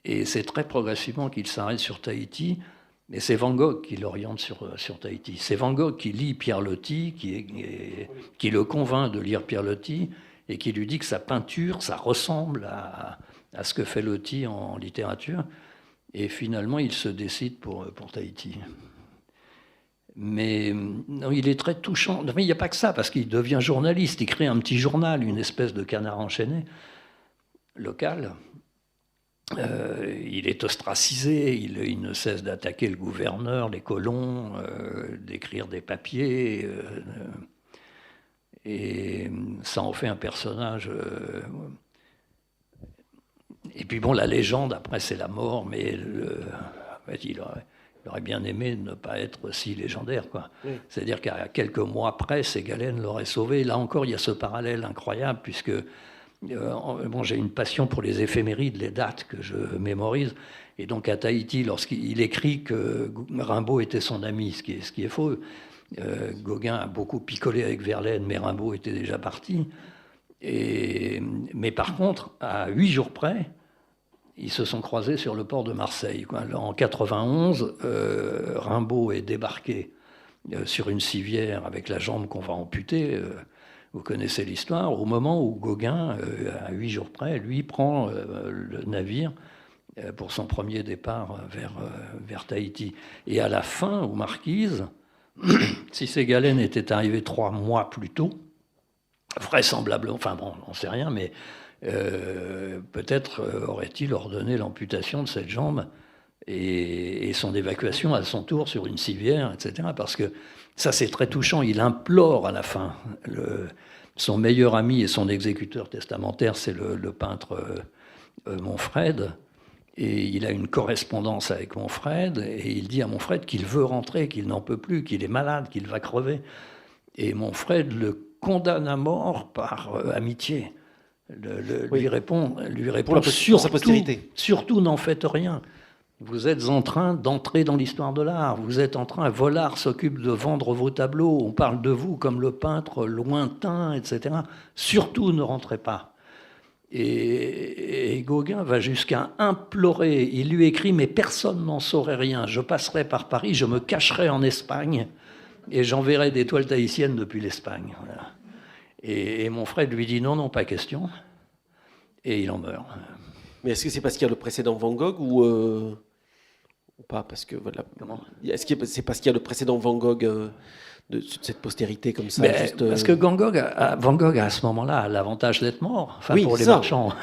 Et c'est très progressivement qu'il s'arrête sur Tahiti. Et c'est Van Gogh qui l'oriente sur Tahiti. C'est Van Gogh qui lit Pierre Loti, qui le convainc de lire Pierre Loti, et qui lui dit que sa peinture, ça ressemble à ce que fait Loti en littérature. Et finalement, il se décide pour Tahiti. Mais non, il est très touchant. Mais il n'y a pas que ça, parce qu'il devient journaliste. Il crée un petit journal, une espèce de canard enchaîné local. Il est ostracisé, il ne cesse d'attaquer le gouverneur, les colons, d'écrire des papiers. Et ça en fait un personnage. Et puis bon, la légende, après, c'est la mort, mais en fait, il aurait bien aimé ne pas être si légendaire, quoi. Oui. C'est-à-dire qu'à quelques mois près, Ségalen l'aurait sauvé. Là encore, il y a ce parallèle incroyable, puisque j'ai une passion pour les éphémérides, les dates que je mémorise. Et donc à Tahiti, lorsqu'il écrit que Rimbaud était son ami, ce qui est faux, Gauguin a beaucoup picolé avec Verlaine, mais Rimbaud était déjà parti. Mais par contre, à 8 jours près, ils se sont croisés sur le port de Marseille, quoi. En 91, Rimbaud est débarqué sur une civière avec la jambe qu'on va amputer. Vous connaissez l'histoire. Au moment où Gauguin, à 8 jours près, lui prend le navire pour son premier départ vers Tahiti. Et à la fin, aux Marquises, si Ségalen était arrivé 3 mois plus tôt, vraisemblablement, enfin bon, on ne sait rien, mais peut-être aurait-il ordonné l'amputation de cette jambe et son évacuation à son tour sur une civière, etc. Parce que ça, c'est très touchant. Il implore à la fin. Son meilleur ami et son exécuteur testamentaire, c'est le peintre Monfred. Et il a une correspondance avec Monfred. Et il dit à Monfred qu'il veut rentrer, qu'il n'en peut plus, qu'il est malade, qu'il va crever. Et Monfred le condamne à mort par amitié. Lui répond pour sa postérité. Surtout n'en faites rien. Vous êtes en train d'entrer dans l'histoire de l'art. Vous êtes en train, Vollard s'occupe de vendre vos tableaux. On parle de vous comme le peintre lointain, etc. Surtout ne rentrez pas. Et Gauguin va jusqu'à implorer. Il lui écrit, mais personne n'en saurait rien. Je passerai par Paris, je me cacherai en Espagne et j'enverrai des toiles tahitiennes depuis l'Espagne. Voilà. Et Monfred lui dit, non, non, pas question. Et il en meurt. Mais est-ce que c'est parce qu'il y a le précédent Van Gogh ou pas? Parce que voilà. Comment ? Est-ce que c'est parce qu'il y a le précédent Van Gogh de cette postérité comme ça Parce que Van Gogh, à ce moment-là, a l'avantage d'être mort, enfin, oui, pour les ça. marchands.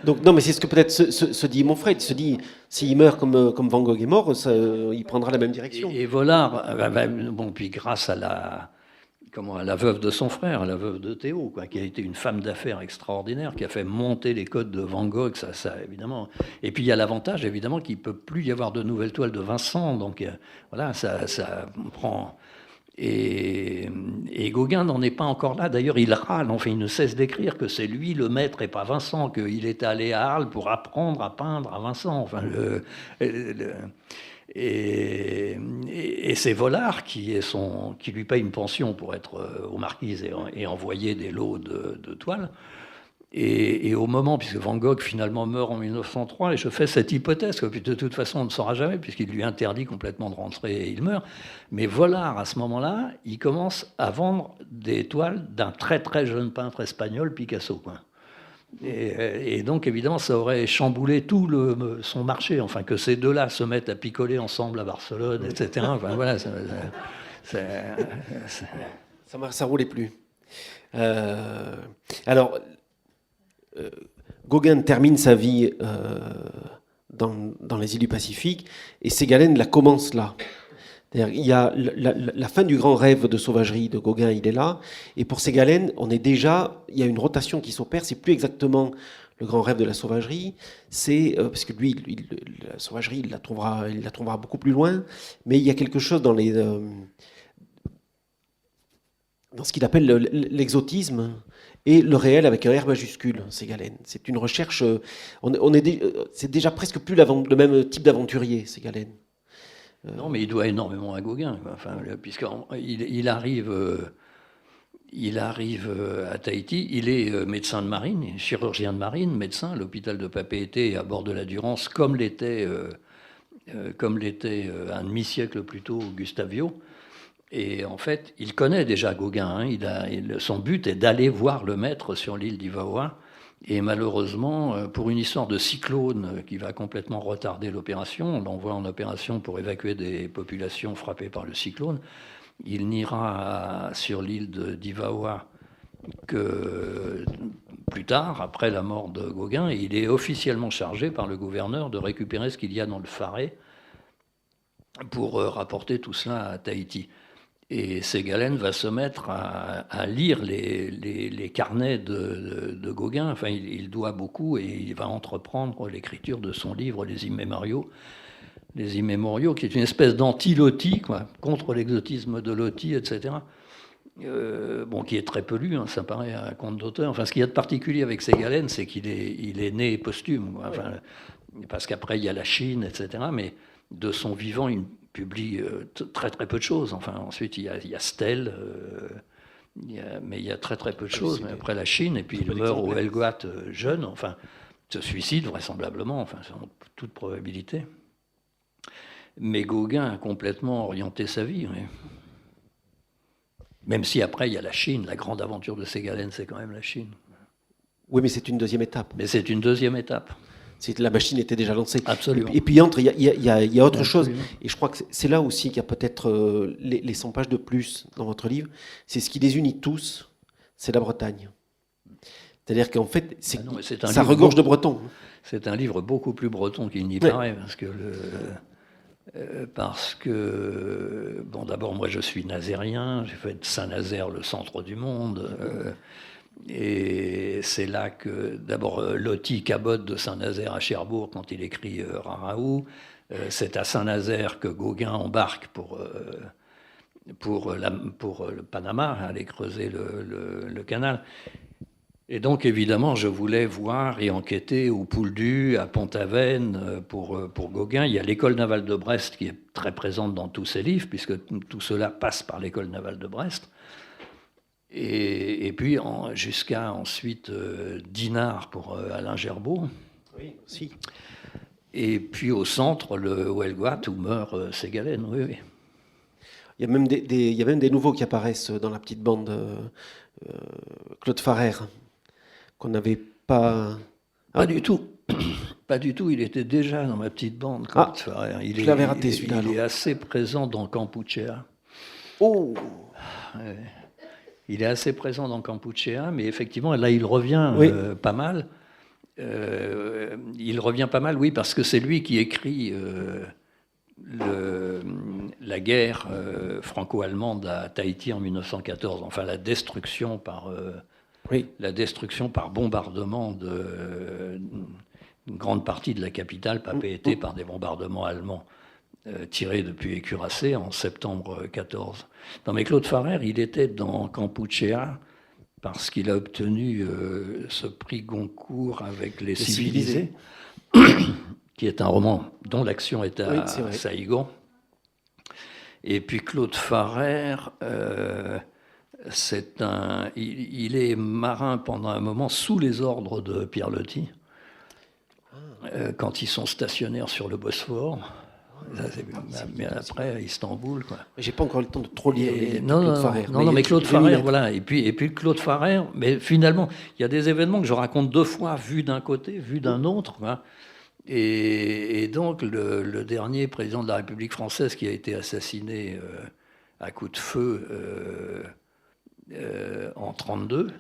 Donc, non, mais c'est ce que peut-être se dit Monfred. Il se dit, s'il meurt comme Van Gogh est mort, il prendra la même direction. Et Vollard, bon, puis grâce à la veuve de son frère, la veuve de Théo, quoi, qui a été une femme d'affaires extraordinaire, qui a fait monter les codes de Van Gogh, ça évidemment. Et puis il y a l'avantage, évidemment, qu'il ne peut plus y avoir de nouvelles toiles de Vincent, donc voilà, ça prend... Et Gauguin n'en est pas encore là. D'ailleurs, il râle, enfin, il ne cesse d'écrire que c'est lui le maître et pas Vincent, qu'il est allé à Arles pour apprendre à peindre à Vincent. Enfin, et c'est Vollard qui lui paye une pension pour être aux Marquises et envoyer des lots de toiles. Et au moment, puisque Van Gogh finalement meurt en 1903, et je fais cette hypothèse que de toute façon on ne saura jamais, puisqu'il lui interdit complètement de rentrer et il meurt. Mais Vollard, à ce moment-là, il commence à vendre des toiles d'un très très jeune peintre espagnol, Picasso, quoi. Et donc évidemment ça aurait chamboulé tout son marché, enfin que ces deux-là se mettent à picoler ensemble à Barcelone, etc. Enfin, voilà, Ça roulait plus. Alors, Gauguin termine sa vie dans les îles du Pacifique et Ségalène la commence là. C'est-à-dire, il y a la fin du grand rêve de sauvagerie de Gauguin, il est là. Et pour Ségalène, il y a une rotation qui s'opère. C'est plus exactement le grand rêve de la sauvagerie. C'est parce que lui, la sauvagerie, il la trouvera beaucoup plus loin. Mais il y a quelque chose dans ce qu'il appelle l'exotisme et le réel avec un R majuscule, Ségalène. C'est une recherche. C'est déjà presque plus le même type d'aventurier, Ségalène. Non, mais il doit énormément à Gauguin, enfin, puisqu'il arrive à Tahiti, il est médecin de marine, chirurgien de marine, médecin à l'hôpital de Papeete à bord de la Durance, comme l'était un demi-siècle plus tôt Gustavio. Et en fait, il connaît déjà Gauguin. Son but est d'aller voir le maître sur l'île d'Ivaoa. Et malheureusement, pour une histoire de cyclone qui va complètement retarder l'opération, on l'envoie en opération pour évacuer des populations frappées par le cyclone, il n'ira sur l'île d'Ivaoa que plus tard, après la mort de Gauguin, et il est officiellement chargé par le gouverneur de récupérer ce qu'il y a dans le Faré pour rapporter tout cela à Tahiti. Et Ségalène va se mettre à lire les carnets de Gauguin. Enfin, il doit beaucoup et il va entreprendre l'écriture de son livre Les Immémoriaux, qui est une espèce d'anti-Loti, quoi, contre l'exotisme de Loti, etc. Qui est très peu lu, ça paraît un conte d'auteur. Enfin, ce qu'il y a de particulier avec Ségalène, c'est qu'il est né posthume, quoi. Enfin, parce qu'après, il y a la Chine, etc. Mais de son vivant, il publie très très peu de choses. Enfin, ensuite, il y a Stel, mais il y a très très peu de choses. Mais après la Chine, et puis il meurt au Helgoat jeune, enfin, se suicide vraisemblablement, enfin, sans toute probabilité. Mais Gauguin a complètement orienté sa vie. Oui. Même si après, il y a la Chine, la grande aventure de Ségalène, c'est quand même la Chine. Oui, mais c'est une deuxième étape. Mais c'est une deuxième étape. La machine était déjà lancée. Absolument. Et puis il y a autre chose. Et je crois que c'est là aussi qu'il y a peut-être les 100 pages de plus dans votre livre. C'est ce qui les unit tous, c'est la Bretagne. C'est-à-dire qu'en fait, ça regorge de breton. C'est un livre beaucoup plus breton qu'il n'y paraît, parce que bon, d'abord, moi, je suis nazérien. J'ai fait de Saint-Nazaire le centre du monde. Et c'est là que, d'abord, Loti cabote de Saint-Nazaire à Cherbourg quand il écrit Raraou. C'est à Saint-Nazaire que Gauguin embarque pour le Panama, aller creuser le canal. Et donc, évidemment, je voulais voir et enquêter au Pouldu, à Pont-Aven, pour Gauguin. Il y a l'école navale de Brest qui est très présente dans tous ses livres, puisque tout cela passe par l'école navale de Brest. Et puis, jusqu'à ensuite Dinard pour Alain Gerbaud. Oui, aussi. Et puis au centre, le Huelgoat, où meurt Ségalen. Oui, oui. Il y a même des nouveaux qui apparaissent dans la petite bande. Claude Farrer, qu'on n'avait pas... Pas du tout. Pas du tout. Il était déjà dans ma petite bande, Claude Farrer. Je l'avais raté, celui-là. Il est assez présent dans Campuchea. Oh. Ouais. Il est assez présent dans Campuchea, mais effectivement, là, il revient pas mal. Il revient pas mal, oui, parce que c'est lui qui écrit la guerre franco-allemande à Tahiti en 1914, enfin la destruction par bombardement d'une grande partie de la capitale Papeete par des bombardements allemands tirés depuis les cuirassés en septembre 14. Non, mais Claude Farrer, il était dans Campuchea parce qu'il a obtenu ce prix Goncourt avec Les Civilisés, qui est un roman dont l'action est à Saïgon. Et puis Claude Farrer, il est marin pendant un moment sous les ordres de Pierre Loti, quand ils sont stationnaires sur le Bosphore. Mais après, à Istanbul, quoi. J'ai pas encore le temps de trop lire Claude Farrer. Non, mais Claude Farrer, voilà. Et puis Claude Farrer, mais finalement, il y a des événements que je raconte deux fois, vus d'un côté, vus d'un autre. Quoi. Et donc, le dernier président de la République française qui a été assassiné à coups de feu en 1932,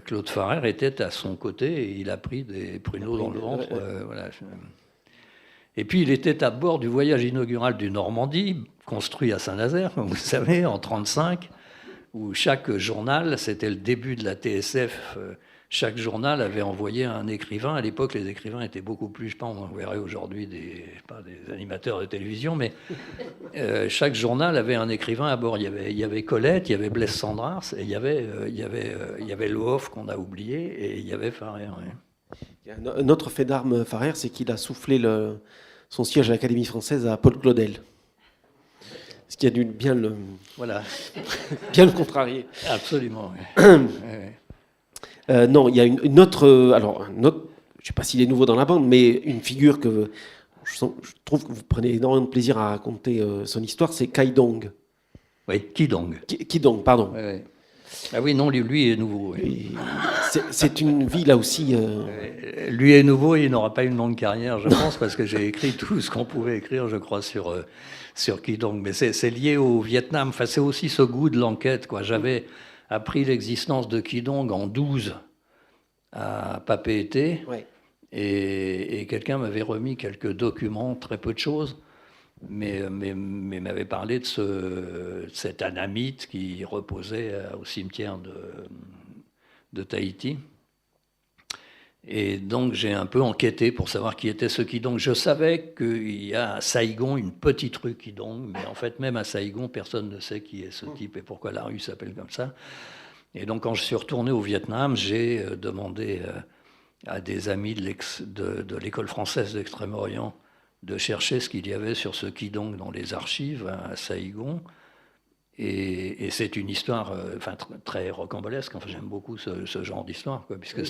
Claude Farrer était à son côté et il a pris des pruneaux dans le ventre. Voilà. Et puis, il était à bord du voyage inaugural du Normandie, construit à Saint-Nazaire, comme vous savez, en 1935, où chaque journal, c'était le début de la TSF, chaque journal avait envoyé un écrivain. À l'époque, les écrivains étaient beaucoup plus, je pense, on verrait aujourd'hui des animateurs de télévision, mais chaque journal avait un écrivain à bord. Il y avait Colette, il y avait Blaise Cendrars, et il y avait Lohoff qu'on a oublié, et il y avait Farrer. Ouais. Il y a un autre fait d'armes, Farrer, c'est qu'il a soufflé son siège à l'Académie française à Paul Claudel. Ce qui a dû bien le contrarier. Absolument. Oui. Non, il y a une autre... je ne sais pas s'il est nouveau dans la bande, mais une figure que je trouve que vous prenez énormément de plaisir à raconter son histoire, c'est Kai Dong. Oui, Kidong. Kidong, pardon. Oui. Ah oui, non, lui est nouveau. Oui. C'est une vie, là aussi... Lui est nouveau et il n'aura pas une longue carrière, je pense, parce que j'ai écrit tout ce qu'on pouvait écrire, je crois, sur Kidong. Mais c'est lié au Vietnam. Enfin, c'est aussi ce goût de l'enquête, quoi. J'avais appris l'existence de Kidong en 1912 à Papeete. Ouais. Et quelqu'un m'avait remis quelques documents, très peu de choses, mais m'avait parlé de cet anamite qui reposait au cimetière de Tahiti. Et donc j'ai un peu enquêté pour savoir qui était ce Kidong. Je savais qu'il y a à Saïgon une petite rue Kidong, mais en fait même à Saïgon, personne ne sait qui est ce type et pourquoi la rue s'appelle comme ça. Et donc quand je suis retourné au Vietnam, j'ai demandé à des amis de l'école française d'Extrême-Orient de chercher ce qu'il y avait sur ce Kidong dans les archives à Saïgon. Et c'est une histoire très rocambolesque. Enfin, j'aime beaucoup ce genre d'histoire, quoi, puisque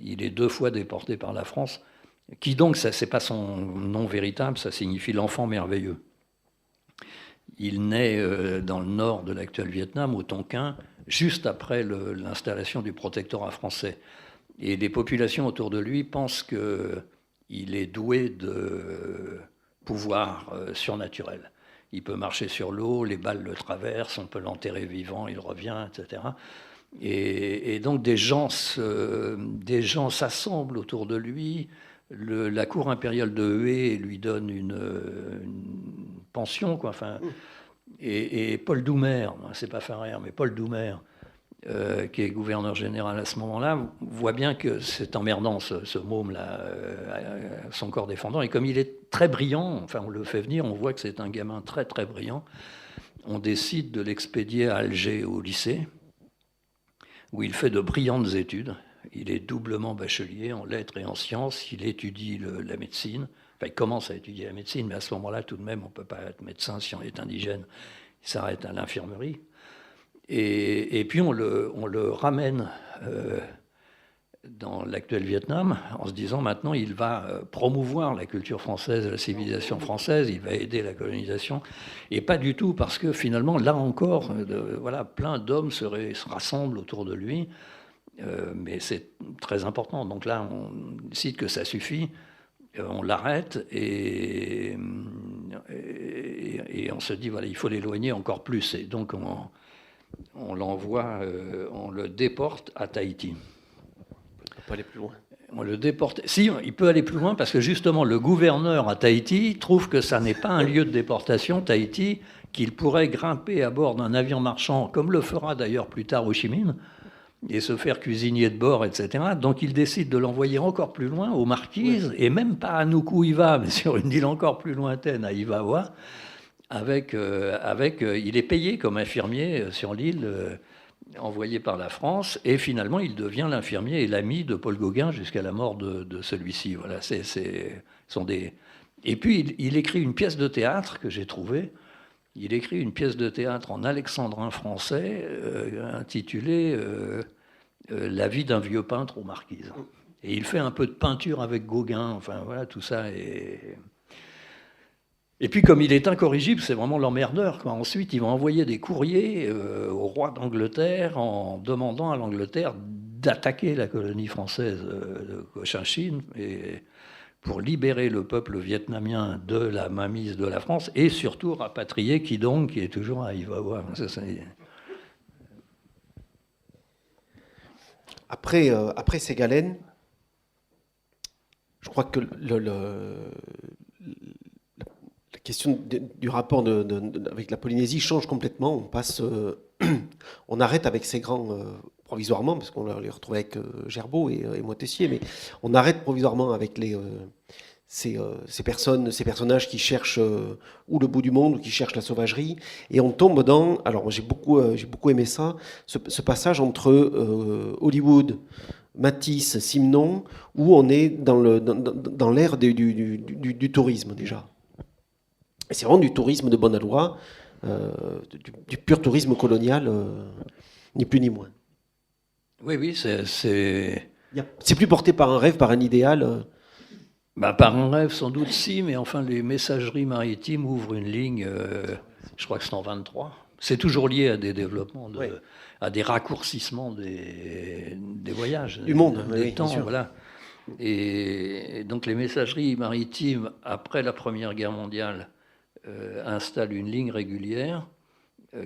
il est 2 fois déporté par la France. Kidong, ça, c'est pas son nom véritable, ça signifie l'enfant merveilleux. Il naît dans le nord de l'actuel Vietnam, au Tonkin, juste après l'installation du protectorat français. Et les populations autour de lui pensent qu'il est doué de pouvoirs surnaturels. Il peut marcher sur l'eau, les balles le traversent, on peut l'enterrer vivant, il revient, etc. Et donc des gens s'assemblent autour de lui. La cour impériale de Hué lui donne une pension, quoi. Enfin, et Paul Doumer, c'est pas Farrer, mais Paul Doumer, qui est gouverneur général à ce moment-là, voit bien que c'est emmerdant ce môme-là, son corps défendant. Et comme il est très brillant, enfin on le fait venir, on voit que c'est un gamin très très brillant. on décide de l'expédier à Alger, au lycée, où il fait de brillantes études. Il est doublement bachelier en lettres et en sciences. Il étudie la médecine. Enfin, il commence à étudier la médecine, mais à ce moment-là, tout de même, on ne peut pas être médecin si on est indigène. Il s'arrête à l'infirmerie. Et puis, on le ramène dans l'actuel Vietnam, en se disant maintenant il va promouvoir la culture française, la civilisation française, il va aider la colonisation, et pas du tout parce que finalement, là encore, voilà, plein d'hommes se rassemblent autour de lui, mais c'est très important. Donc là, on décide que ça suffit, on l'arrête, et on se dit, voilà, il faut l'éloigner encore plus, et donc on l'envoie, on le déporte à Tahiti. Pas aller plus loin. On le déporte. Si, il peut aller plus loin parce que justement le gouverneur à Tahiti trouve que ça n'est pas un lieu de déportation, Tahiti, qu'il pourrait grimper à bord d'un avion marchand, comme le fera d'ailleurs plus tard Ho Chi Minh, et se faire cuisinier de bord, etc. Donc il décide de l'envoyer encore plus loin, aux Marquises, et même pas à Nuku-Hiva, mais sur une île encore plus lointaine, à Hivaoa, il est payé comme infirmier sur l'île, envoyé par la France, et finalement il devient l'infirmier et l'ami de Paul Gauguin jusqu'à la mort de celui-ci. Voilà, Et puis il écrit une pièce de théâtre que j'ai trouvée. Il écrit une pièce de théâtre en alexandrin français intitulée La vie d'un vieux peintre aux Marquises. Et il fait un peu de peinture avec Gauguin. Enfin voilà, tout ça est... Et puis, comme il est incorrigible, c'est vraiment l'emmerdeur, quoi. Ensuite, il va envoyer des courriers au roi d'Angleterre en demandant à l'Angleterre d'attaquer la colonie française de Cochinchine pour libérer le peuple vietnamien de la mainmise de la France et surtout rapatrier Quidong, qui est toujours à Hivaoa. Après Ségalen, je crois que la question du rapport avec la Polynésie change complètement. On arrête avec ces grands provisoirement, parce qu'on les retrouvait avec Gerbaud et Moitessier, mais on arrête provisoirement avec ces personnages qui cherchent ou le bout du monde ou qui cherchent la sauvagerie, et on tombe dans. Alors j'ai beaucoup aimé ça, ce passage entre Hollywood, Matisse, Simenon, où on est dans l'ère du tourisme déjà. Et c'est vraiment du tourisme de bonne loi, du pur tourisme colonial, ni plus ni moins. Oui, c'est plus porté par un rêve, par un idéal. Par un rêve, sans doute, si, mais enfin, les messageries maritimes ouvrent une ligne, je crois que c'est en 23. C'est toujours lié à des développements, à des raccourcissements des voyages. Du monde, des temps, voilà. Et donc, les messageries maritimes, après la Première Guerre mondiale, installe une ligne régulière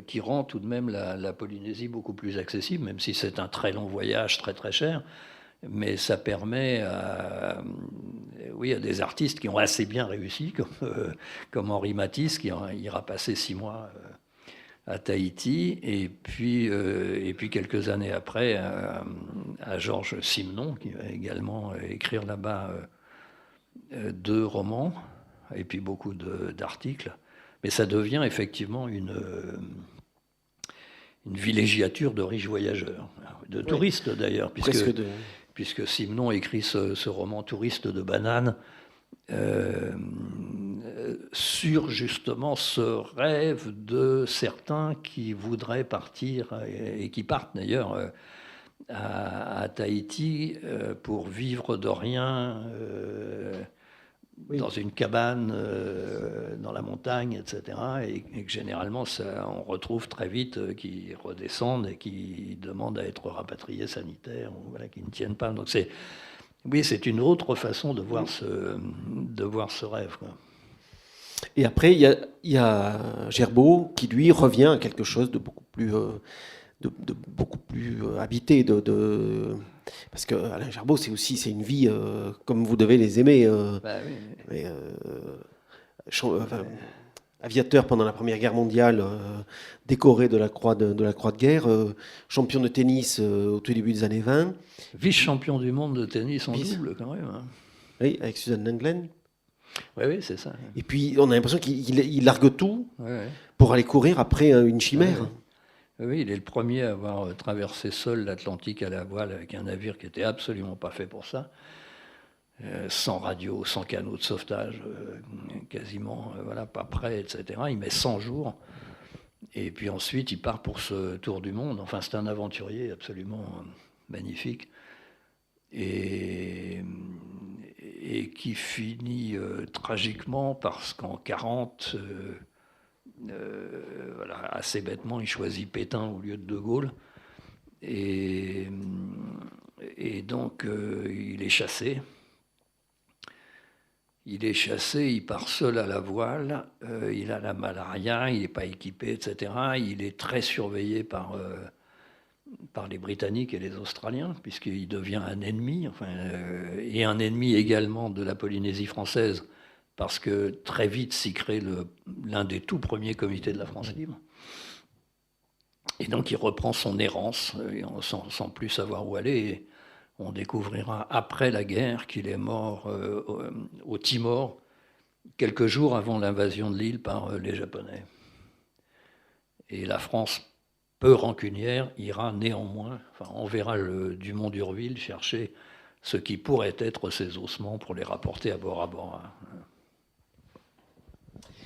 qui rend tout de même la Polynésie beaucoup plus accessible, même si c'est un très long voyage, très très cher. Mais ça permet à des artistes qui ont assez bien réussi, comme Henri Matisse, qui ira passer 6 mois à Tahiti, et puis quelques années après à Georges Simenon, qui va également écrire là-bas 2 romans, et puis beaucoup d'articles. Mais ça devient effectivement une villégiature de riches voyageurs, de touristes d'ailleurs, puisque Simenon écrit ce roman Touriste de bananes sur justement ce rêve de certains qui voudraient partir, et qui partent d'ailleurs à Tahiti pour vivre de rien, dans une cabane dans la montagne, etc. Et que généralement, on retrouve très vite qui redescendent et qui demandent à être rapatriés sanitaires, ou qui ne tiennent pas. Donc c'est une autre façon de voir ce rêve, quoi. Et après, il y a Gerbaud qui, lui, revient à quelque chose de beaucoup plus... habité, parce que Alain Gerbaud, c'est une vie comme vous devez les aimer. Aviateur pendant la Première Guerre mondiale, décoré de la croix de guerre, champion de tennis au tout début des années 20. Vice-champion du monde de tennis en double, quand même. Oui, avec Suzanne Lenglen. Oui, oui, c'est ça. Et puis, on a l'impression qu'il largue tout Ouais, ouais. pour aller courir après une chimère. Oui, il est le premier à avoir traversé seul l'Atlantique à la voile avec un navire qui n'était absolument pas fait pour ça. Sans radio, sans canot de sauvetage, quasiment, voilà, pas prêt, etc. Il met 100 jours. Et puis ensuite, il part pour ce tour du monde. Enfin, c'est un aventurier absolument magnifique. Et qui finit tragiquement parce qu'en 40, voilà, assez bêtement, il choisit Pétain au lieu de De Gaulle. Et donc, il est chassé. Il part seul à la voile, il a la malaria, il n'est pas équipé, etc. Il est très surveillé par les Britanniques et les Australiens, puisqu'il devient un ennemi, et un ennemi également de la Polynésie française, parce que très vite s'y crée l'un des tout premiers comités de la France libre. Et donc il reprend son errance, sans plus savoir où aller. Et on découvrira après la guerre qu'il est mort au Timor, quelques jours avant l'invasion de l'île par les Japonais. Et la France, peu rancunière, ira néanmoins, enverra Dumont d'Urville chercher ce qui pourrait être ses ossements pour les rapporter à Bora Bora.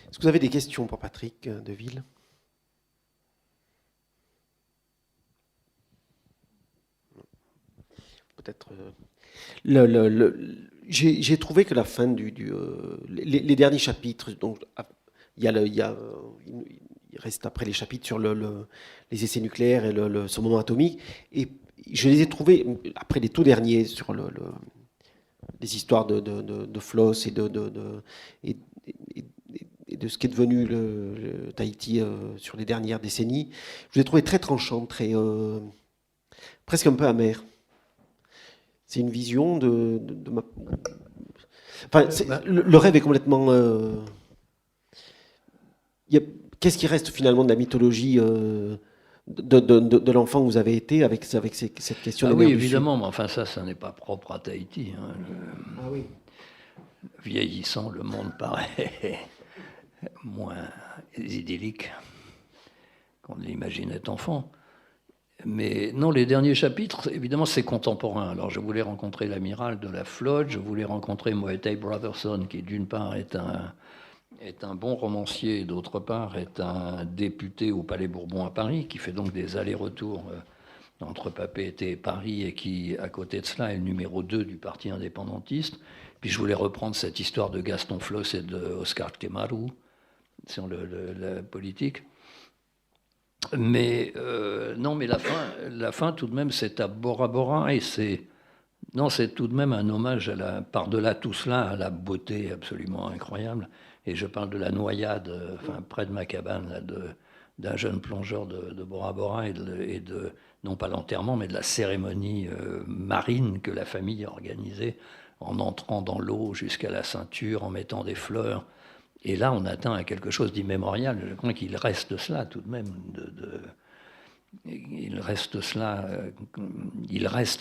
Est-ce que vous avez des questions pour Patrick Deville ? Peut-être. J'ai trouvé que la fin les derniers chapitres, donc il reste après les chapitres sur les essais nucléaires et ce moment atomique, et je les ai trouvés après les tout derniers sur les histoires de Floss et de ce qui est devenu le Tahiti sur les dernières décennies. Je les ai trouvés très tranchants, presque un peu amers. C'est une vision de ma... Enfin, le rêve est complètement... Qu'est-ce qui reste finalement de la mythologie de l'enfant que vous avez été avec cette question de... Ah oui, évidemment, mais enfin ça n'est pas propre à Tahiti. Hein. Ah oui. Vieillissant, le monde paraît moins idyllique qu'on l'imaginait enfant. Mais non, les derniers chapitres, évidemment, c'est contemporain. Alors, je voulais rencontrer l'amiral de la flotte, je voulais rencontrer Moetai Brotherson, qui, d'une part, est un bon romancier, et d'autre part, est un député au Palais Bourbon à Paris, qui fait donc des allers-retours entre Papeete et Paris, et qui, à côté de cela, est le numéro 2 du parti indépendantiste. Puis, je voulais reprendre cette histoire de Gaston Floss et de Oscar Temaru sur la politique. Mais non, mais la fin tout de même, c'est à Bora Bora, et c'est tout de même un hommage par-delà tout cela à la beauté absolument incroyable. Et je parle de la noyade, près de ma cabane, d'un jeune plongeur de Bora Bora, et de non pas l'enterrement, mais de la cérémonie marine que la famille a organisée en entrant dans l'eau jusqu'à la ceinture, en mettant des fleurs. Et là, on atteint à quelque chose d'immémorial. Je crois qu'il reste cela tout de même. Il reste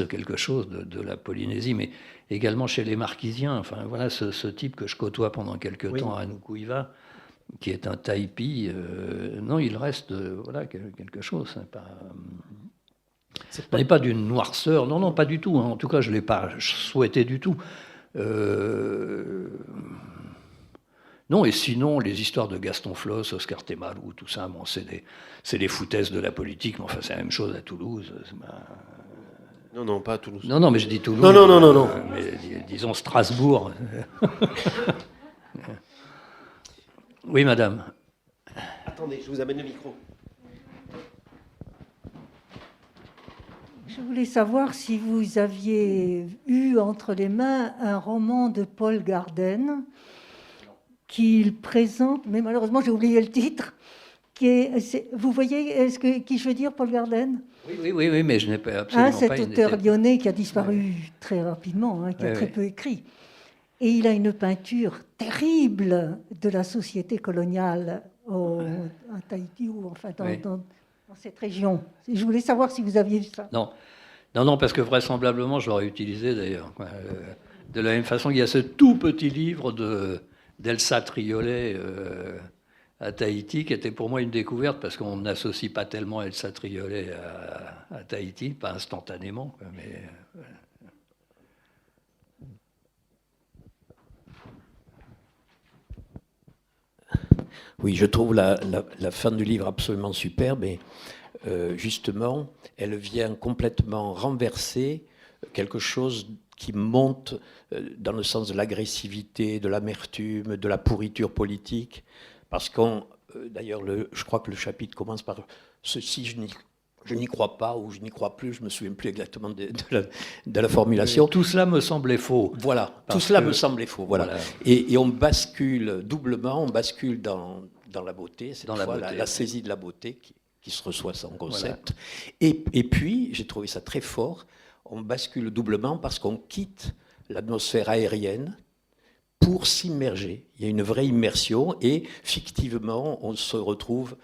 quelque chose de la Polynésie, mais également chez les Marquisiens. Enfin, voilà, ce type que je côtoie pendant quelques temps à Nukuiva, qui est un taipi. Non, il reste voilà, quelque chose. Ce n'est pas d'une noirceur. Non, pas du tout. Hein. En tout cas, je ne l'ai pas souhaité du tout. Non, et sinon, les histoires de Gaston Floss, Oscar Temaru, tout ça, bon, c'est des foutaises de la politique, mais enfin, c'est la même chose à Toulouse. Non, pas à Toulouse. Non, mais je dis Toulouse. Non. Mais disons Strasbourg. Oui, madame. Attendez, je vous amène le micro. Je voulais savoir si vous aviez eu entre les mains un roman de Paul Garden qu'il présente, mais malheureusement j'ai oublié le titre. Vous voyez qui je veux dire, Paul Garden ? Oui, mais je n'ai pas absolument pas... Cet auteur lyonnais qui a disparu très rapidement, qui a très peu écrit. Et il a une peinture terrible de la société coloniale à Tahiti, ou enfin dans cette région. Je voulais savoir si vous aviez vu ça. Non, parce que vraisemblablement je l'aurais utilisé d'ailleurs. De la même façon qu'il y a ce tout petit livre d'Elsa Triolet à Tahiti, qui était pour moi une découverte, parce qu'on n'associe pas tellement Elsa Triolet à Tahiti, pas instantanément, mais... Oui, je trouve la fin du livre absolument superbe, et justement, elle vient complètement renverser quelque chose qui monte dans le sens de l'agressivité, de l'amertume, de la pourriture politique, parce d'ailleurs, je crois que le chapitre commence par « Ceci, je n'y crois pas » ou « Je n'y crois plus », je ne me souviens plus exactement de la formulation. Tout cela me semblait faux. Voilà, tout cela me semblait faux. Voilà. Et on bascule doublement, on bascule dans la beauté, cette fois, la saisie de la beauté qui se reçoit sans concept. Voilà. Et puis, j'ai trouvé ça très fort, on bascule doublement parce qu'on quitte l'atmosphère aérienne pour s'immerger. Il y a une vraie immersion et fictivement, on se retrouve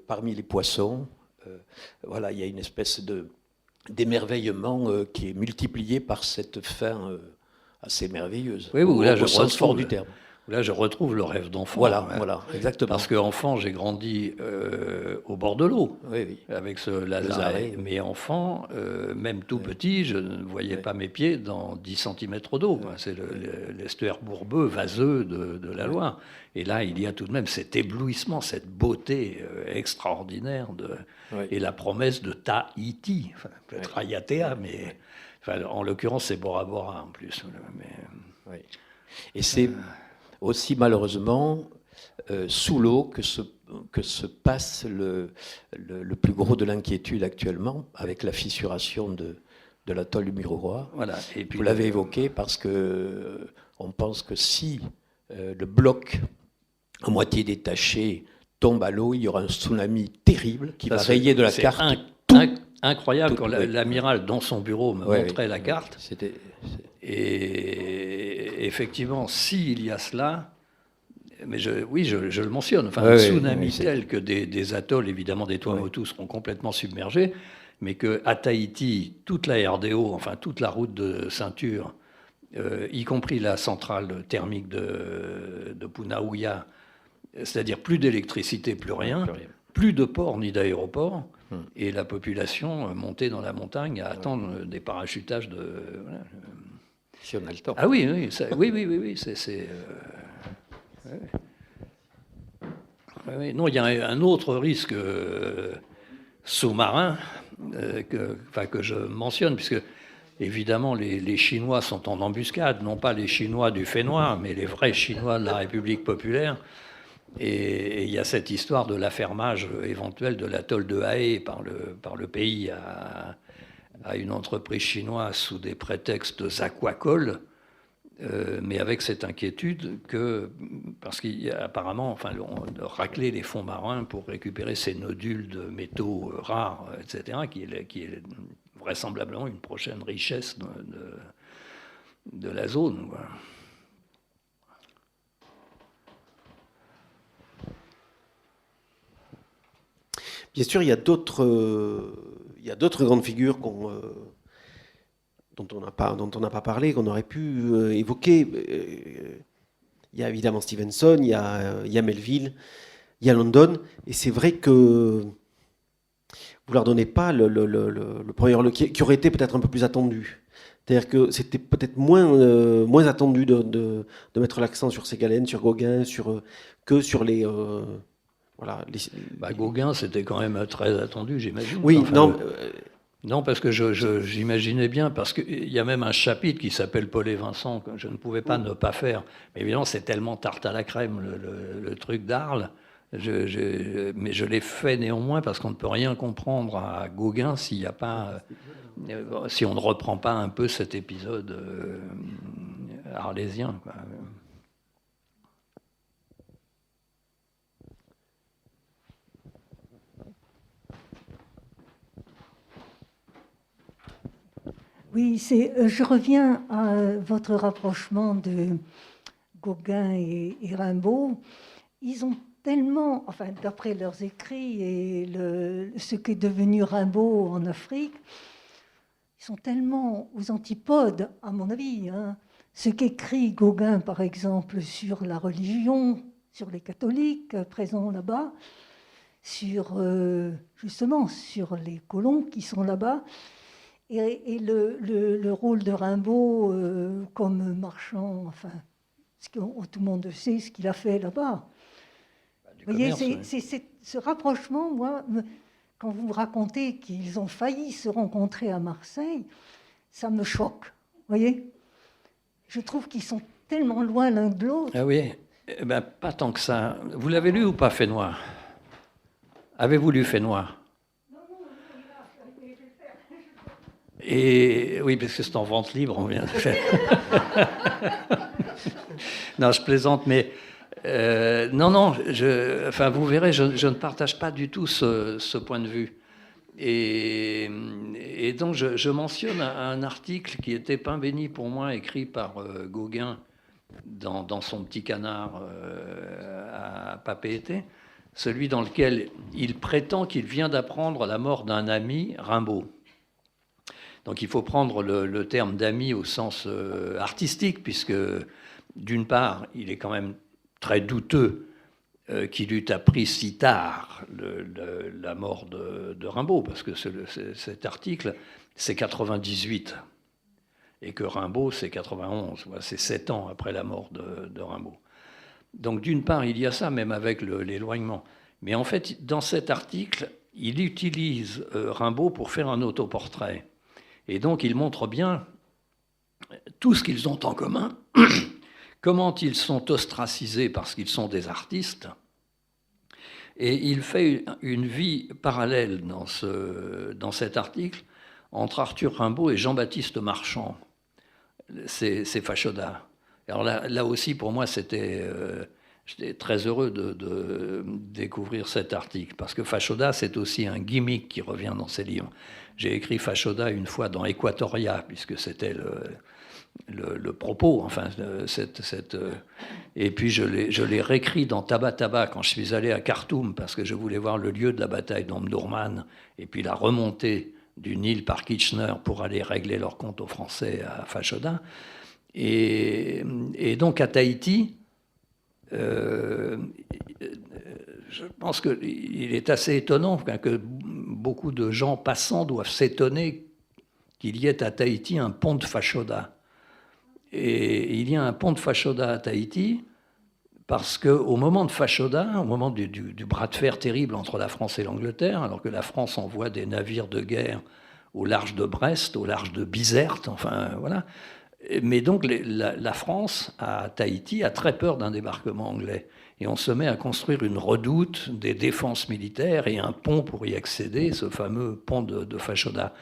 parmi les poissons. Voilà, il y a une espèce d'émerveillement qui est multiplié par cette fin assez merveilleuse, au sens fort du terme. Là, je retrouve le rêve d'enfant. Voilà, exactement. Parce qu'enfant, j'ai grandi au bord de l'eau, avec ce Lazaret. Mais enfant, même tout petit, je ne voyais pas mes pieds dans 10 cm d'eau. C'est l'estuaire bourbeux, vaseux de la Loire. Et là, il y a tout de même cet éblouissement, cette beauté extraordinaire et la promesse de Tahiti. Enfin, peut-être Ayatea, mais en l'occurrence, c'est Bora Bora en plus. Mais, et c'est aussi malheureusement sous l'eau que se passe le plus gros de l'inquiétude actuellement, avec la fissuration de l'atoll du Mururoa. Voilà. Et puis, vous l'avez évoqué parce que on pense que si le bloc à moitié détaché tombe à l'eau, il y aura un tsunami terrible qui va rayer de la carte. Incroyable quand l'amiral dans son bureau me montrait la carte. Et effectivement, s'il y a cela, mais je le mentionne, un tsunami tel que des atolls, évidemment des Tuamotu seront complètement submergés, mais qu'à Tahiti, toute la RDO, enfin toute la route de ceinture, y compris la centrale thermique de Punauia, c'est-à-dire plus d'électricité, plus rien, plus de port ni d'aéroport, et la population montée dans la montagne à attendre des parachutages de... Si on a le temps. Ah oui, c'est... Non, il y a un autre risque sous-marin que je mentionne, puisque évidemment les Chinois sont en embuscade, non pas les Chinois du fait noir, mais les vrais Chinois de la République populaire. Et il y a cette histoire de l'affermage éventuel de l'atoll de Hae par le pays à une entreprise chinoise sous des prétextes aquacoles, mais avec cette inquiétude parce qu'il y a apparemment, de racler les fonds marins pour récupérer ces nodules de métaux rares, etc., qui est vraisemblablement une prochaine richesse de la zone. Voilà. Bien sûr, il y a d'autres grandes figures dont on n'a pas parlé, qu'on aurait pu évoquer. Il y a évidemment Stevenson, il y a Melville, il y a London, et c'est vrai que vous leur donnez pas le premier rôle qui aurait été peut-être un peu plus attendu. C'est-à-dire que c'était peut-être moins attendu de mettre l'accent sur Ségalen, sur Gauguin, que sur les... Gauguin, c'était quand même très attendu, j'imagine. Oui, non, parce que j'imaginais bien, parce qu'il y a même un chapitre qui s'appelle Paul et Vincent, que je ne pouvais pas ne pas faire. Mais évidemment, c'est tellement tarte à la crème, le truc d'Arles. Mais je l'ai fait néanmoins parce qu'on ne peut rien comprendre à Gauguin si on ne reprend pas un peu cet épisode arlésien, quoi. Oui, je reviens à votre rapprochement de Gauguin et Rimbaud. Ils ont tellement, d'après leurs écrits et ce qu'est devenu Rimbaud en Afrique, ils sont tellement aux antipodes, à mon avis, ce qu'écrit Gauguin, par exemple, sur la religion, sur les catholiques présents là-bas, justement sur les colons qui sont là-bas, et le rôle de Rimbaud comme marchand, enfin, tout le monde sait ce qu'il a fait là-bas. Vous voyez, c'est ce rapprochement, moi, quand vous me racontez qu'ils ont failli se rencontrer à Marseille, ça me choque, vous voyez. Je trouve qu'ils sont tellement loin l'un de l'autre. Ah oui, pas tant que ça. Vous l'avez lu ou pas, Fénois? Avez-vous lu Fénois? Non, et oui, parce que c'est en vente libre, on vient de faire. Non, je plaisante, mais non, vous verrez, je ne partage pas du tout ce point de vue. Et donc, je mentionne un article qui était pain béni pour moi, écrit par Gauguin dans son petit canard à Papeete, celui dans lequel il prétend qu'il vient d'apprendre la mort d'un ami, Rimbaud. Donc il faut prendre le terme d'ami au sens artistique, puisque d'une part, il est quand même très douteux qu'il eût appris si tard la mort de Rimbaud, parce que cet article, c'est 98, et que Rimbaud, c'est 91, c'est 7 ans après la mort de Rimbaud. Donc d'une part, il y a ça, même avec l'éloignement. Mais en fait, dans cet article, il utilise Rimbaud pour faire un autoportrait. Et donc, il montre bien tout ce qu'ils ont en commun, comment ils sont ostracisés parce qu'ils sont des artistes. Et il fait une vie parallèle dans cet article entre Arthur Rimbaud et Jean-Baptiste Marchand. C'est Fachoda. Alors là aussi, pour moi, j'étais très heureux de découvrir cet article, parce que Fachoda, c'est aussi un gimmick qui revient dans ses livres. J'ai écrit Fachoda une fois dans Équatoria, puisque c'était le propos, enfin, et puis je l'ai réécrit dans Taba quand je suis allé à Khartoum, parce que je voulais voir le lieu de la bataille d'Omdurman, et puis la remontée du Nil par Kitchener pour aller régler leur compte aux Français à Fachoda. Et donc à Tahiti, je pense qu'il est assez étonnant que beaucoup de gens passants doivent s'étonner qu'il y ait à Tahiti un pont de Fachoda. Et il y a un pont de Fachoda à Tahiti parce qu'au moment de Fachoda, au moment du bras de fer terrible entre la France et l'Angleterre, alors que la France envoie des navires de guerre au large de Brest, au large de Bizerte, enfin voilà. Mais donc la France, à Tahiti, a très peur d'un débarquement anglais. Et on se met à construire une redoute, des défenses militaires et un pont pour y accéder, ce fameux pont de Fachoda.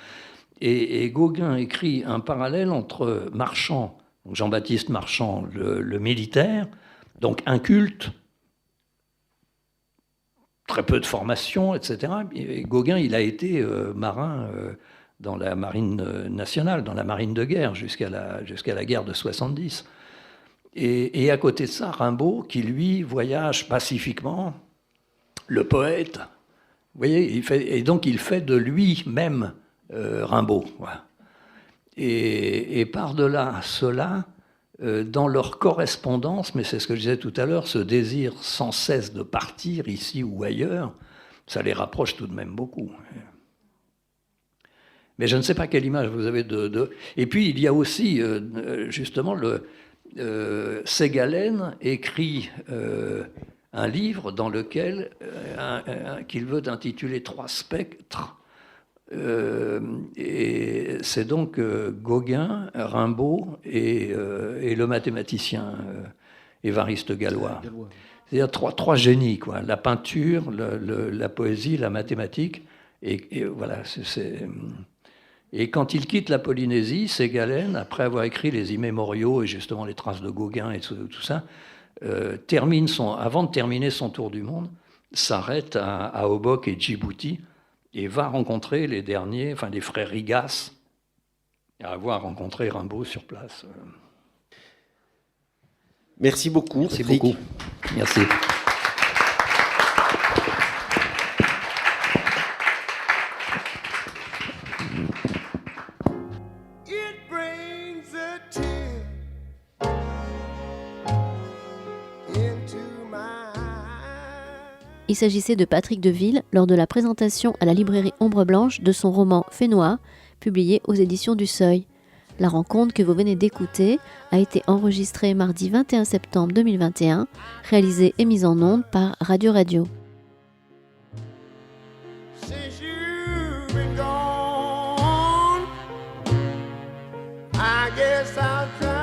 Et Gauguin écrit un parallèle entre Marchand, donc Jean-Baptiste Marchand, le militaire, donc inculte, très peu de formation, etc. Et Gauguin, il a été marin dans la marine nationale, dans la marine de guerre, jusqu'à la guerre de 70. Et à côté de ça, Rimbaud, qui lui voyage pacifiquement, le poète, vous voyez, et donc il fait de lui-même Rimbaud. Voilà. Et par-delà cela, dans leur correspondance, mais c'est ce que je disais tout à l'heure, ce désir sans cesse de partir ici ou ailleurs, ça les rapproche tout de même beaucoup. Mais je ne sais pas quelle image vous avez de... Et puis il y a aussi, justement, Ségalen écrit un livre dans lequel qu'il veut intituler 3 spectres. Et c'est donc Gauguin, Rimbaud et le mathématicien Évariste Galois. C'est-à-dire trois génies, quoi. La peinture, la poésie, la mathématique. Et voilà, Et quand il quitte la Polynésie, Ségalen, après avoir écrit les immémoriaux et justement les traces de Gauguin et tout ça, avant de terminer son tour du monde, s'arrête à Obok et Djibouti et va rencontrer les derniers, enfin les frères Rigas, et avoir rencontré Rimbaud sur place. Merci beaucoup. Merci beaucoup. Merci. Il s'agissait de Patrick Deville lors de la présentation à la librairie Ombre Blanche de son roman Fait Noir, publié aux éditions du Seuil. La rencontre que vous venez d'écouter a été enregistrée mardi 21 septembre 2021, réalisée et mise en onde par Radio Radio. Since you've been gone, I guess I'll try